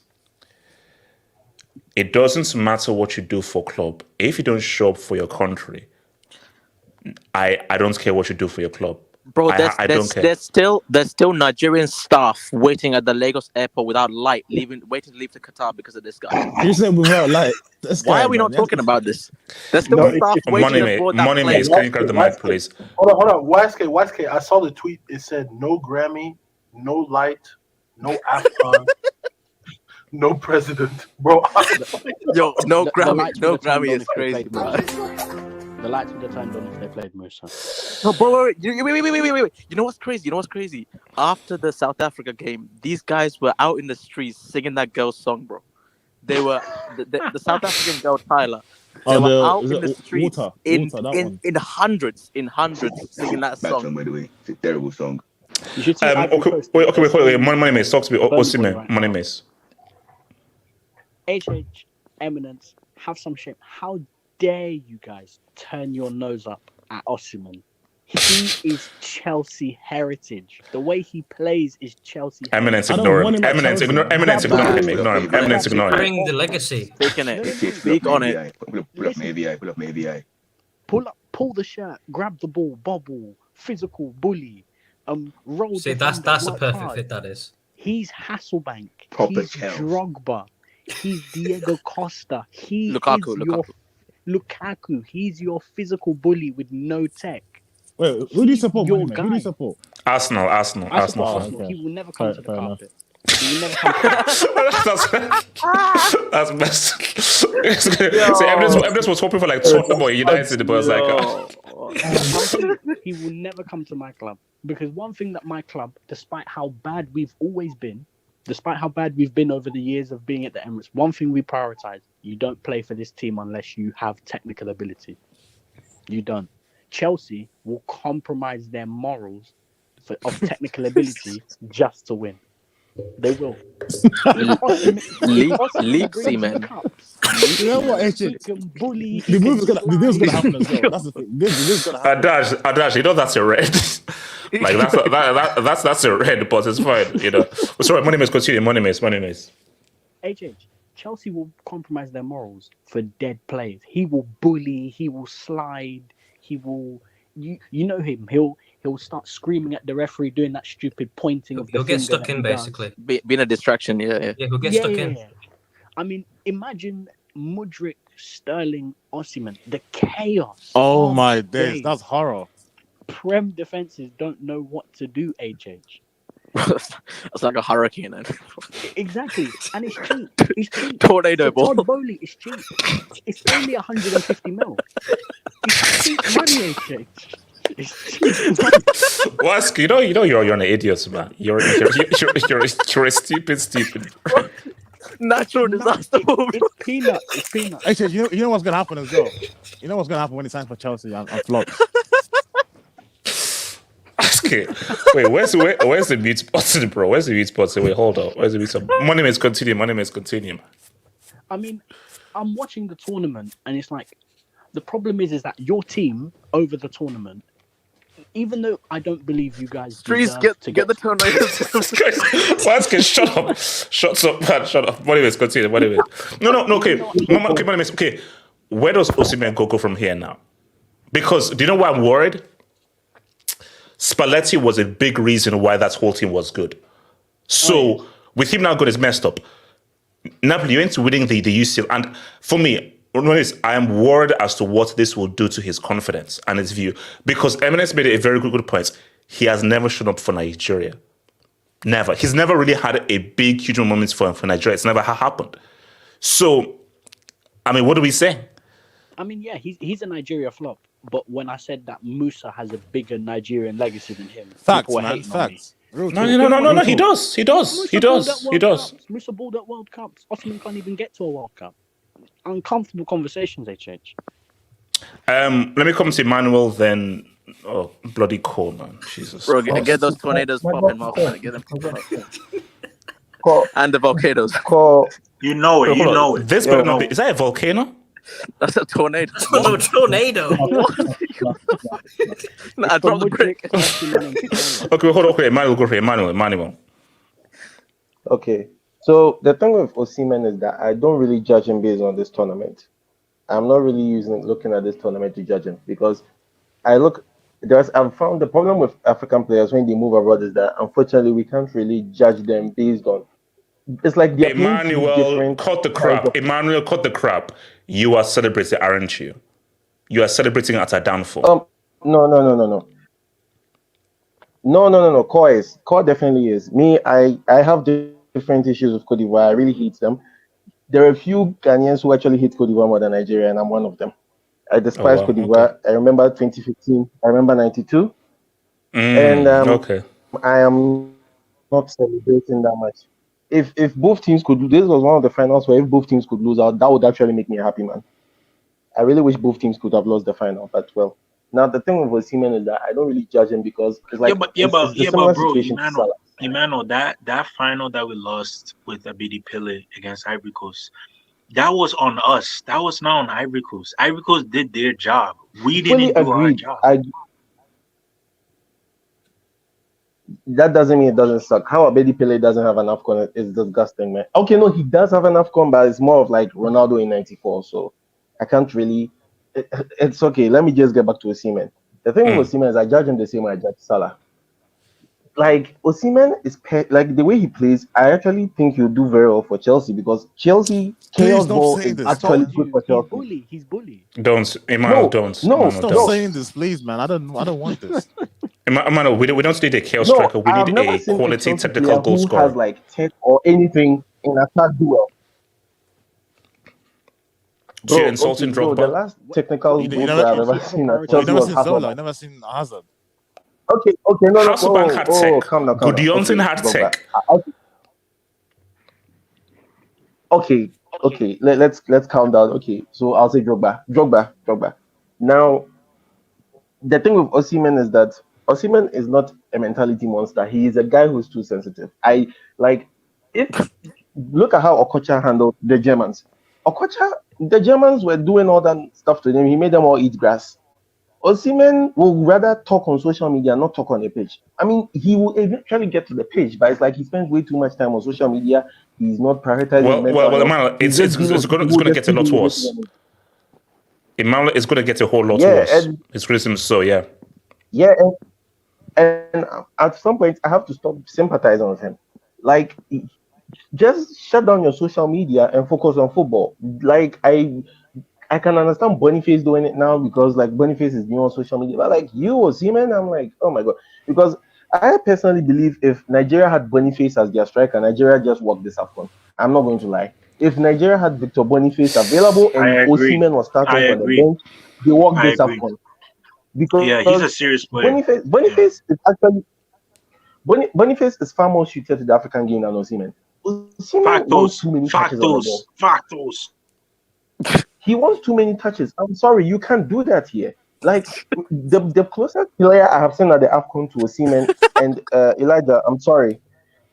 it doesn't matter what you do for club. If you don't show up for your country, I don't care what you do for your club. Bro, I don't care. There's still Nigerian staff waiting at the Lagos airport without light, waiting to leave to Qatar because of this guy. You said without light. Why are we not talking about this? There's still staff waiting to board that Money plane. Mace, can you grab the mic, please? Hold on. YSK, I saw the tweet. It said no Grammy, no light, no AFCON, no president. Bro, yo, no Grammy is crazy, bro. The lights would have turned on if they played Musa. No, bro, wait. You know what's crazy? After the South Africa game, these guys were out in the streets singing that girl's song, bro. They were the South African girl Tyler. They were out in the streets in hundreds singing that song. By the way, it's a terrible song. You should see wait. Money Mace, talk to me. Osimhen, Money Mace. HH, Eminence, have some shame. How dare you guys turn your nose up at Osimhen? He is Chelsea heritage. The way he plays is Chelsea Eminence, heritage. ignore him. Eminence, ignore him. Ignore him. Eminence, ignore him. Bring the legacy. Speaking it. Speak on it. Pull up my ABI. Pull the shirt, grab the ball, bobble, physical, bully, roll. See, that's a perfect fit. That is. He's Hasselbank. Proper He's Chelsea. Drogba. He's Diego Costa. He Lukaku, is your Lukaku. He's your physical bully with no tech. Wait, who do you support? Your Who do you guy. support? Arsenal. I support Arsenal. okay. He will never come to the Fair enough. carpet. He will never come to the That's best. See, evidence was hoping for like Tottenham or United, but it's like he will never come to my club, because one thing that my club, despite how bad we've always been, despite how bad we've been over the years of being at the Emirates, one thing we prioritize: you don't play for this team unless you have technical ability. You don't. Chelsea will compromise their morals of technical ability just to win. They will. Leapsy, man. You know what, AJ? Bully. The move is gonna happen as well. That's the thing. This is gonna happen. Adash, you know that's a red. Like that's a red, but it's fine. You know. Sorry, money miss. Continue. Money miss. HH, Chelsea will compromise their morals for dead players. He will bully. He will slide. He will. You know him. He'll start screaming at the referee, doing that stupid pointing of the He'll get finger stuck that in, he does. basically. Being a distraction, yeah. Yeah, he'll get stuck in. I mean, imagine Mudryk, Sterling, Osimhen, the chaos. Oh of my the days, day. that's horror. Prem defenses don't know what to do, HH. It's like a hurricane. Man. Exactly. And it's cheap. It's cheap. Tornado For ball. Todd Bowley, it's cheap. It's only 150 mil. It's cheap money, HH. It's cheap money. Wask, you know you're an idiot, man. You're a stupid. Natural disaster. It's peanuts. It's peanuts. Actually, you know what's gonna happen as well. You know what's gonna happen when he signs for Chelsea and flops. Okay. Wait, where's the mute button, bro? Where's the mute button? Wait, hold on. Where's the mute button? Money miss, continue. I mean, I'm watching the tournament, and it's like, the problem is that your team over the tournament, even though I don't believe you guys Streets deserve get the tornadoes. Wask, shut up, man. Shut up. Money miss, continue. No, okay. Money miss. Okay, where does Osimhen go from here now? Because do you know why I'm worried? Spalletti was a big reason why that whole team was good. So with him now good, is messed up. Napoli, you ain't winning the UCL. And for me, I am worried as to what this will do to his confidence and his view. Because Eminence made a very good point. He has never shown up for Nigeria. Never. He's never really had a big, huge moment for Nigeria. It's never happened. So, I mean, what do we say? I mean, yeah, he's a Nigeria flop. But when I said that Musa has a bigger Nigerian legacy than him, people were hating on me. No, he does. Musa balled at World Cups. Osimhen can't even get to a World Cup. Uncomfortable conversations, HH. Let me come to Emmanuel then. Oh, bloody cold, man. Jesus. Bro, get those tornadoes popping, man. Get them. And the volcanoes. You know it. This better not be. Is that a volcano? That's a tornado. Oh, tornado. I dropped the brick. Okay, hold on. Okay, Emmanuel, go for Emmanuel. Okay. So the thing with Osimhen is that I don't really judge him based on this tournament. I'm not really looking at this tournament to judge him, because I've found the problem with African players when they move abroad is that unfortunately we can't really judge them based on. It's like the Emmanuel, cut the crap. Emmanuel, cut the crap. You are celebrating, aren't you? You are celebrating at a downfall. No. Core definitely is. Me, I have different issues with Cote d'Ivoire. I really hate them. There are a few Ghanaians who actually hate Cote d'Ivoire more than Nigeria, and I'm one of them. I despise Cote d'Ivoire. Okay. I remember 2015. I remember 92. I am not celebrating that much. If both teams could do this, was one of the finals where if both teams could lose out, that would actually make me a happy man. I really wish both teams could have lost the final, but well. Now the thing with Osimhen is that I don't really judge him because it's like but bro, Emmanuel, that final that we lost with Abidi Pele against Ivory Coast, that was on us. That was not on Ivory Coast. Ivory Coast did their job. We Fully didn't do our agreed. job. That doesn't mean it doesn't suck. How Abedi Pele doesn't have an AFCON is disgusting, man. Okay, no, he does have an AFCON, but it's more of like Ronaldo in '94. So I can't really. It's okay. Let me just get back to Osimhen. The thing with Osimhen is I judge him the same way I judge Salah. Like Osimhen is like the way he plays. I actually think he'll do very well for Chelsea because Chelsea chaos stop ball saying is this, actually man. good for Chelsea. He's bully. Don't, Emmanuel, don't. Stop saying this, please, man. I don't want this. Emmanuel, we don't need a chaos No, striker. We I've need never a seen a quality Chelsea technical player goal who scorer. has like tech or anything in attack duel. So you're insulting bro, the Drogba? last technical You goal never, I've ever seen at you Chelsea never was seen Hazard. Zola. You never seen Hazard. Okay, no, Hasselbank had tech. calm down. Gudjonsen Okay, had Drogba. tech. Okay. Let's calm down. Okay, so I'll say Drogba. Now, the thing with Osimhen is that Osimhen is not a mentality monster. He is a guy who's too sensitive. I like if look at how Okocha handled the Germans. The Germans were doing all that stuff to them. He made them all eat grass. Osimhen will rather talk on social media, not talk on the page. I mean, he will eventually get to the page, but it's like he spends way too much time on social media. He's not prioritizing mental health. Emmanuel, He's it's just going to get a lot worse. Emmanuel is going to get a whole lot worse. It's really so, yeah. Yeah, and at some point, I have to stop sympathizing with him. Like, just shut down your social media and focus on football. Like, I can understand Boniface doing it now because like Boniface is new on social media, but like you Osimhen, I'm like, oh my god. Because I personally believe if Nigeria had Boniface as their striker, Nigeria just walked this AFCON. I'm not going to lie. If Nigeria had Victor Boniface available and Osimhen was starting from the bench, they walked this AFCON. Because he's a serious player. Boniface is actually Boniface is far more suited to the African game than Osimhen. Osimhen wants too many touches on the ball. Factos. He wants too many touches. I'm sorry, you can't do that here. Like the closest player I have seen at the AFCON to Osimhen and Elijah. I'm sorry,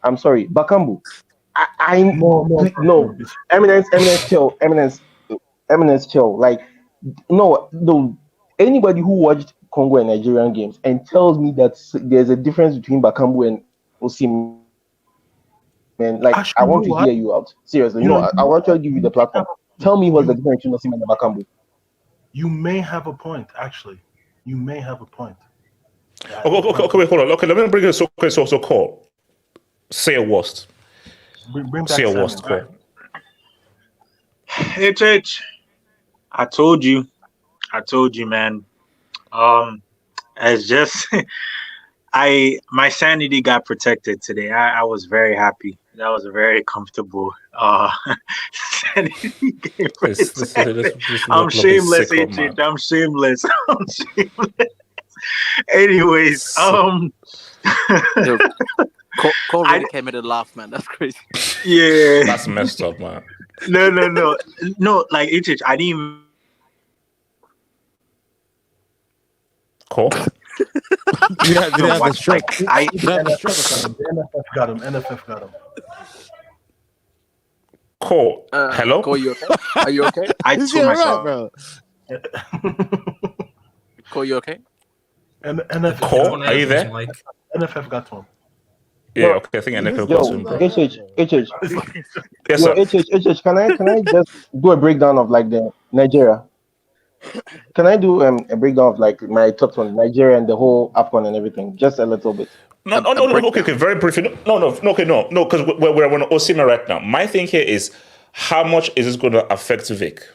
Bakambu. No. Eminence chill. Like no. Anybody who watched Congo and Nigerian games and tells me that there's a difference between Bakambu and Osimhen, like Actually, I want you to know hear you out. Seriously, I want to give you the platform. Tell me what's the difference between Osimhen and Bakambu. You may have a point, actually. You may have a point. Okay, wait, hold on. Okay, let me bring this. Okay, so call. Say a worst. Bring back Say a Samuel. worst. Call. HH, I told you, man. It's just my sanity got protected today. I was very happy. That was a very comfortable sanity game protected. I'm shameless, HH. I'm shameless. Anyways, Cole really came in and laughed, man. That's crazy. Yeah, that's messed up, man. No. Like HH, I didn't even. Cool. Did he have a stroke? NFF got him. Cool. Hello? Cole, you okay? Are you okay? I told myself, bro. Cole, you okay? NFF. Cole, are you there? NFF got him. Yeah, okay. I think NFF got him, bro. HH. Yes, sir. HH, can I just do a breakdown of like the Nigeria? Can I do a breakdown of like my thoughts on Nigeria and the whole AFCON and everything? Just a little bit. No, okay, very briefly. No, because we're on Osimhen right now. My thing here is how much is this going to affect Vic?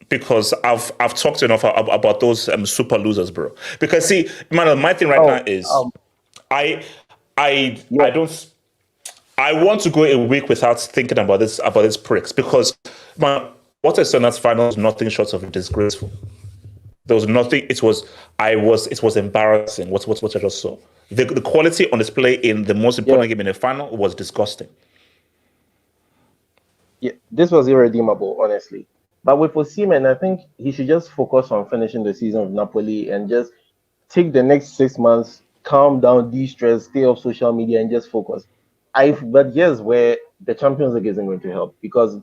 Because I've talked enough about those super losers, bro. Because see, man, my thing right now is I want to go a week without thinking about this pricks because man, what I saw in that final was nothing short of disgraceful. There was nothing. It was embarrassing. What I just saw. The quality on display in the most important game in the final was disgusting. Yeah, this was irredeemable, honestly. But with Osimhen, I think he should just focus on finishing the season with Napoli and just take the next 6 months, calm down, de-stress, stay off social media, and just focus. But here's where the Champions League isn't going to help because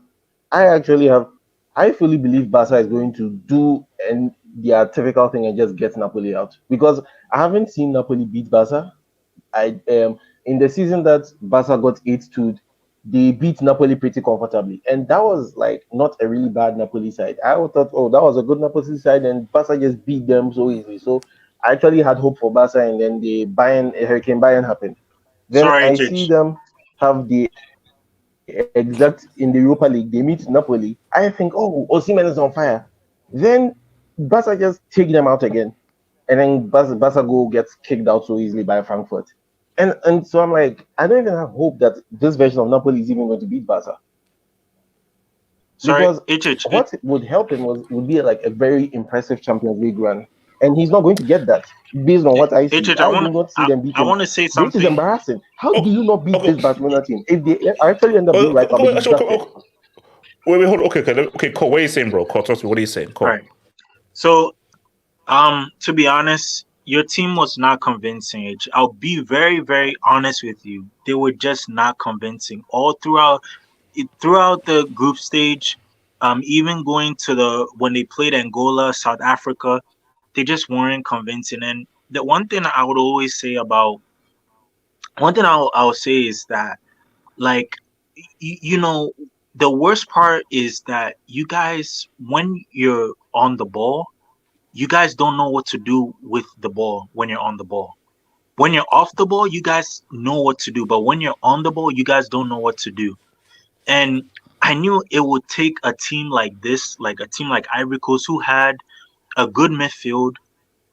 I actually have I fully believe Barca is going to do and their typical thing and just get Napoli out, because I haven't seen Napoli beat Barca. I In the season that Barca got 8-2, they beat Napoli pretty comfortably, and that was like not a really bad Napoli side. I thought, oh, that was a good Napoli side, and Barca just beat them so easily. So I actually had hope for Barca, and then the Hurricane Bayern happened. Then Sorry, I see them have the exact in the Europa League. They meet Napoli. I think, oh, Osimhen is on fire. Then Barca just take them out again, and then Barca go gets kicked out so easily by Frankfurt. And so I'm like, I don't even have hope that this version of Napoli is even going to beat Barca. Sorry, Because what would help him would be like a very impressive Champions League run, and he's not going to get that based on what I see. I do not see them beat him, want to say which something. is embarrassing. How do you not beat this Barcelona team if they actually end up being right? I'll be disgusted. Wait, hold on. Okay, Cole, what are you saying, bro? Cole, trust me, what are you saying? Cole. All right. So, to be honest, your team was not convincing. I'll be very, very honest with you. They were just not convincing all throughout the group stage. Even going to when they played Angola, South Africa, they just weren't convincing. And the one thing I'll say is that, like, the worst part is that you guys, when you're on the ball, you guys don't know what to do with the ball when you're on the ball. When you're off the ball, you guys know what to do, but when you're on the ball, you guys don't know what to do. And I knew it would take a team like this, like a team like Ivory Coast, who had a good midfield,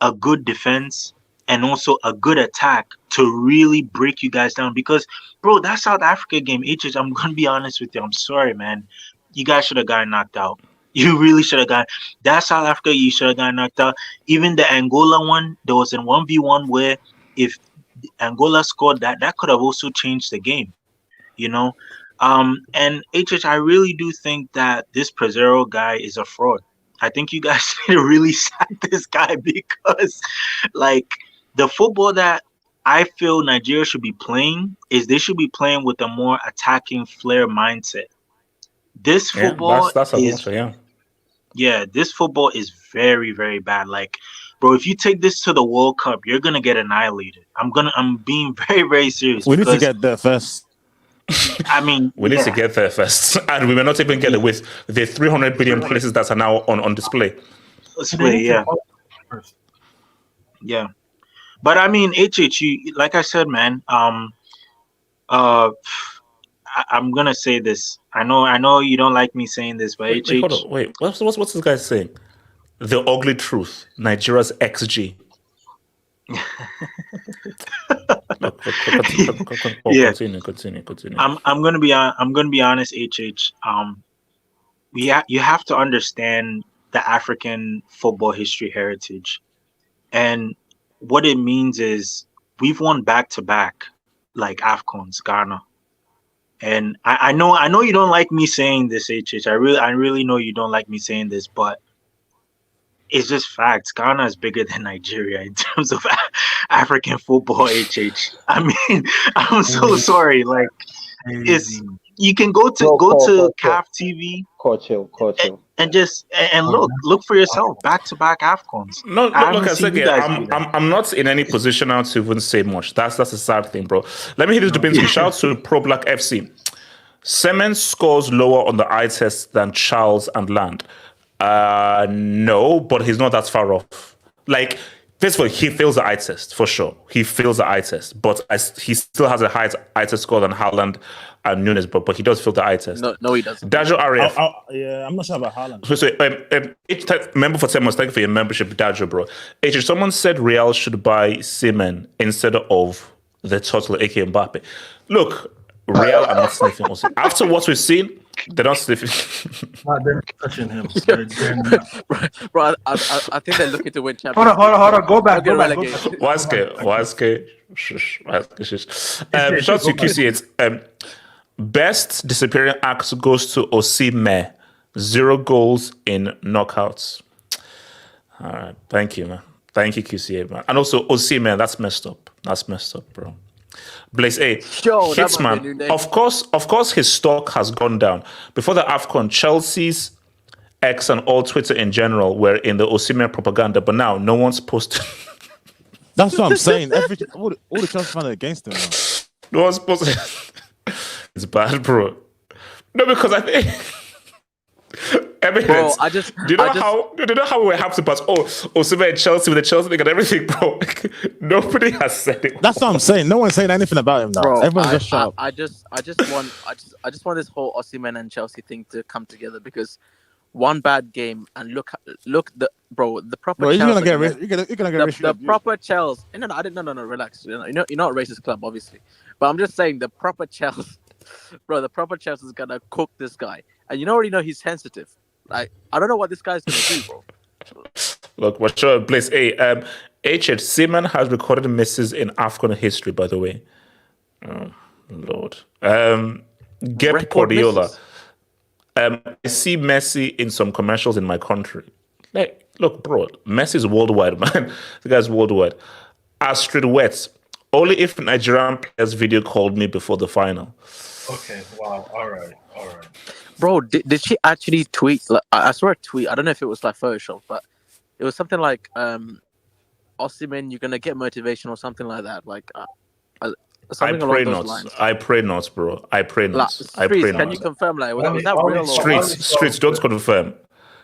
a good defense, and also a good attack to really break you guys down. Because, bro, that South Africa game, I'm going to be honest with you. I'm sorry, man. You guys should have gotten knocked out. You really should have gotten that South Africa. You should have gotten knocked out. Even the Angola one, there was a 1v1 where if Angola scored that could have also changed the game, And I really do think that this Prezero guy is a fraud. I think you guys need to really sack this guy because, like, the football that I feel Nigeria should be playing is they should be playing with a more attacking flair mindset. This football this football is very, very bad. Like, bro, if you take this to the World Cup, you're gonna get annihilated. I'm being very, very serious. We need to get there first. I mean, we need to get there first, and we may not even get it with the 300 billion places that are now on display. Yeah. But I mean, you, like I said, man. I'm gonna say this. I know you don't like me saying this, but wait, hold on. Wait, what's this guy saying? The ugly truth: Nigeria's XG. Continue. I'm gonna be honest, you have to understand the African football history heritage, and what it means is we've won back-to-back like AFCONs, Ghana. And I know you don't like me saying this, I really know you don't like me saying this, but it's just facts. Ghana is bigger than Nigeria in terms of African football, I mean, I'm so sorry. Like, you can go to CAF TV and just look for yourself. Back-to-back AFCONs. No, look, I'm not in any position now to even say much. That's a sad thing, bro. Let me hit this Dubinsky. Shout out to Pro Black FC. Semen scores lower on the eye test than Charles and Land. No, but he's not that far off. Like, first of all, he fails the eye test for sure. He fails the eye test, but he still has a higher eye test score than Haaland and Nunes. But he does fail the eye test. No, he doesn't. Dajo RF. Yeah, I'm not sure about Haaland. So, member for 10 months. Thank you for your membership, Dajo, bro. Someone said Real should buy Semen instead of the total, aka Mbappe. Look, Real are not sniffing also. After what we've seen, they're not sniffing. They're touching him. Bro, I think they're looking to win Champions League. Hold on. Go back. Waske. Shout out to QC8. Best disappearing act goes to Osimhen. 0 goals in knockouts. All right. Thank you, man. Thank you, QC8, man. And also, Osimhen, that's messed up. That's messed up, bro. Blaze A. Hitsman. Of course, his stock has gone down. Before the AFCON, Chelsea's X and all Twitter in general were in the Osimhen propaganda, but now no one's posting. That's what I'm saying. All the Chelsea fans are against him now. No one's posting. It's bad, bro. No, because I think evidence. Bro, do you know how we were happy about Osimhen and Chelsea with the Chelsea thing and everything, bro? Nobody has said it. That's what I'm saying. No one's saying anything about him now. Bro, Everyone's just sharp. I just want this whole Osimhen and Chelsea thing to come together, because one bad game and look the proper. Bro, Chelsea, you're gonna get rich. the proper Chelsea. No, I didn't. No, relax. You're not a racist club, obviously, but I'm just saying the proper Chelsea, bro. The proper Chelsea is gonna cook this guy, and you already know he's sensitive. Like, I don't know what this guy's gonna do, bro. Look, what's your place? Hey, HH Seaman has recorded misses in AFCON history, by the way. Oh, Lord. Gep Guardiola. I see Messi in some commercials in my country. Like, look, bro, Messi's worldwide, man. The guy's worldwide. Astrid Wetz. Only if Nigerian players video called me before the final. Okay, wow. All right. Bro, did she actually tweet? Like, I saw a tweet. I don't know if it was like Photoshop, but it was something like, Osimhen, you're gonna get motivation or something like that. Like, something along those lines. I pray not, bro. I pray not. Can you confirm? Like, was that real? Streets, don't confirm.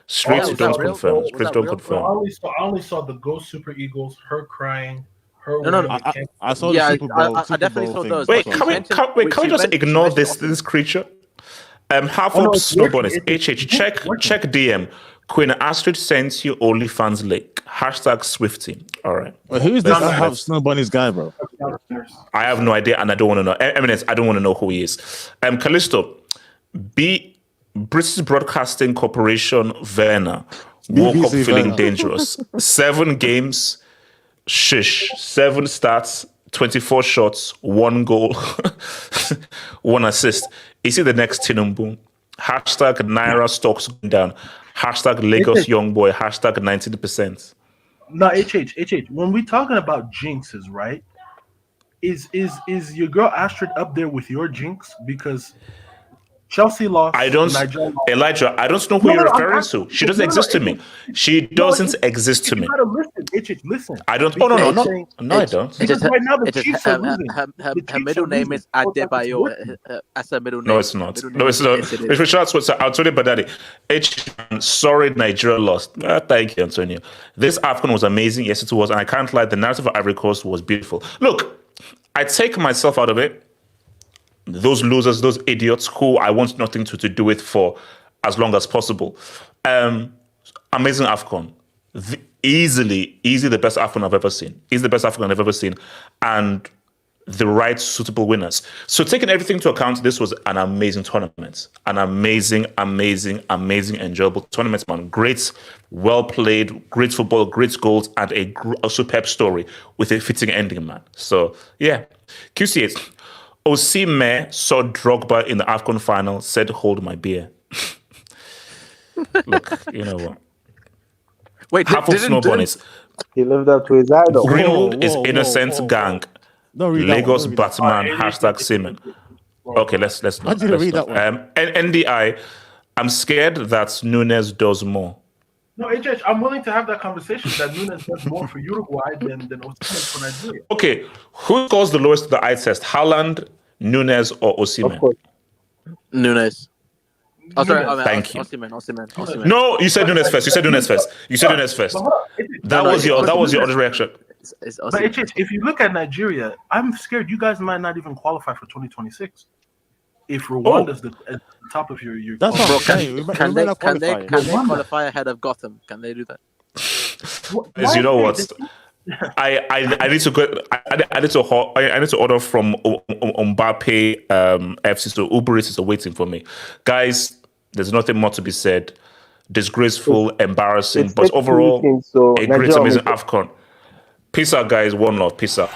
Streets, don't confirm. Streets, don't confirm. I only saw the Go Super Eagles, her crying. I saw the Super Bowl. I definitely saw those. Wait, can we just ignore this creature? Half up Snowball is HH. Check DM. Queen Astrid sends you OnlyFans link. #Swifty. All right. Wait, who is this half Snowbunny's guy, bro? I have no idea, and I don't want to know. Eminence, I don't want to know who he is. Callisto, British Broadcasting Corporation, Werner, woke up feeling dangerous. 7 games, 7 starts, 24 shots, 1 goal, 1 assist. Is he the next Tinubu? #Naira stocks going down. #Lagos young boy. #90%. No, HH. When we talking about jinxes, right? Is your girl Astrid up there with your jinx? Because Chelsea lost. Elijah, I don't know who you're referring to. She doesn't exist to me. She doesn't exist to me. You gotta listen, listen. I don't. Oh, no, I don't. Right now the Chiefs are losing. Her middle name is Adebayo. As her middle name. No, it's not. No, it's not. I'll tell you about that. Sorry, Nigeria lost. Thank you, Antonio. This AFCON was amazing. Yes, it was. And I can't lie, the narrative of Ivory Coast was beautiful. Look, I take myself out of it. Those losers, those idiots who I want nothing to do with for as long as possible. Amazing AFCON. Easily the best AFCON I've ever seen. Is the best AFCON I've ever seen. And the right suitable winners. So taking everything into account, this was an amazing tournament. An amazing, enjoyable tournament, man. Great, well played, great football, great goals, and a superb story with a fitting ending, man. So, yeah. QC8. Osimhen saw Drogba in the AFCON final, said, hold my beer. Look, you know what? Wait, half of Snowbunnies. He lived up to his idol. Greenwood is innocent gang. Lagos Batman, #Seaman. Okay, let's not. How did you read that one? NDI, I'm scared that Nunes does more. No, HH, I'm willing to have that conversation that Nunes does more for Uruguay than Osimhen for Nigeria. Okay, who scores the lowest to the eye test? Haaland, Nunes, or Osimhen? Nunes. Oh, sorry. Thank you. Osimhen. No, you said Nunes first. You said Nunes first. That was your other reaction. But HH, if you look at Nigeria, I'm scared you guys might not even qualify for 2026. If Rwanda's at the top of your that's what I'm saying. Can they qualify ahead of Gotham? Can they do that? You know what? I need to go. I need to order from Mbappe FC. So Uber Eats is waiting for me, guys. There's nothing more to be said. Disgraceful, embarrassing, but overall, a great, amazing AFCON. Peace out, guys. One love. Peace out.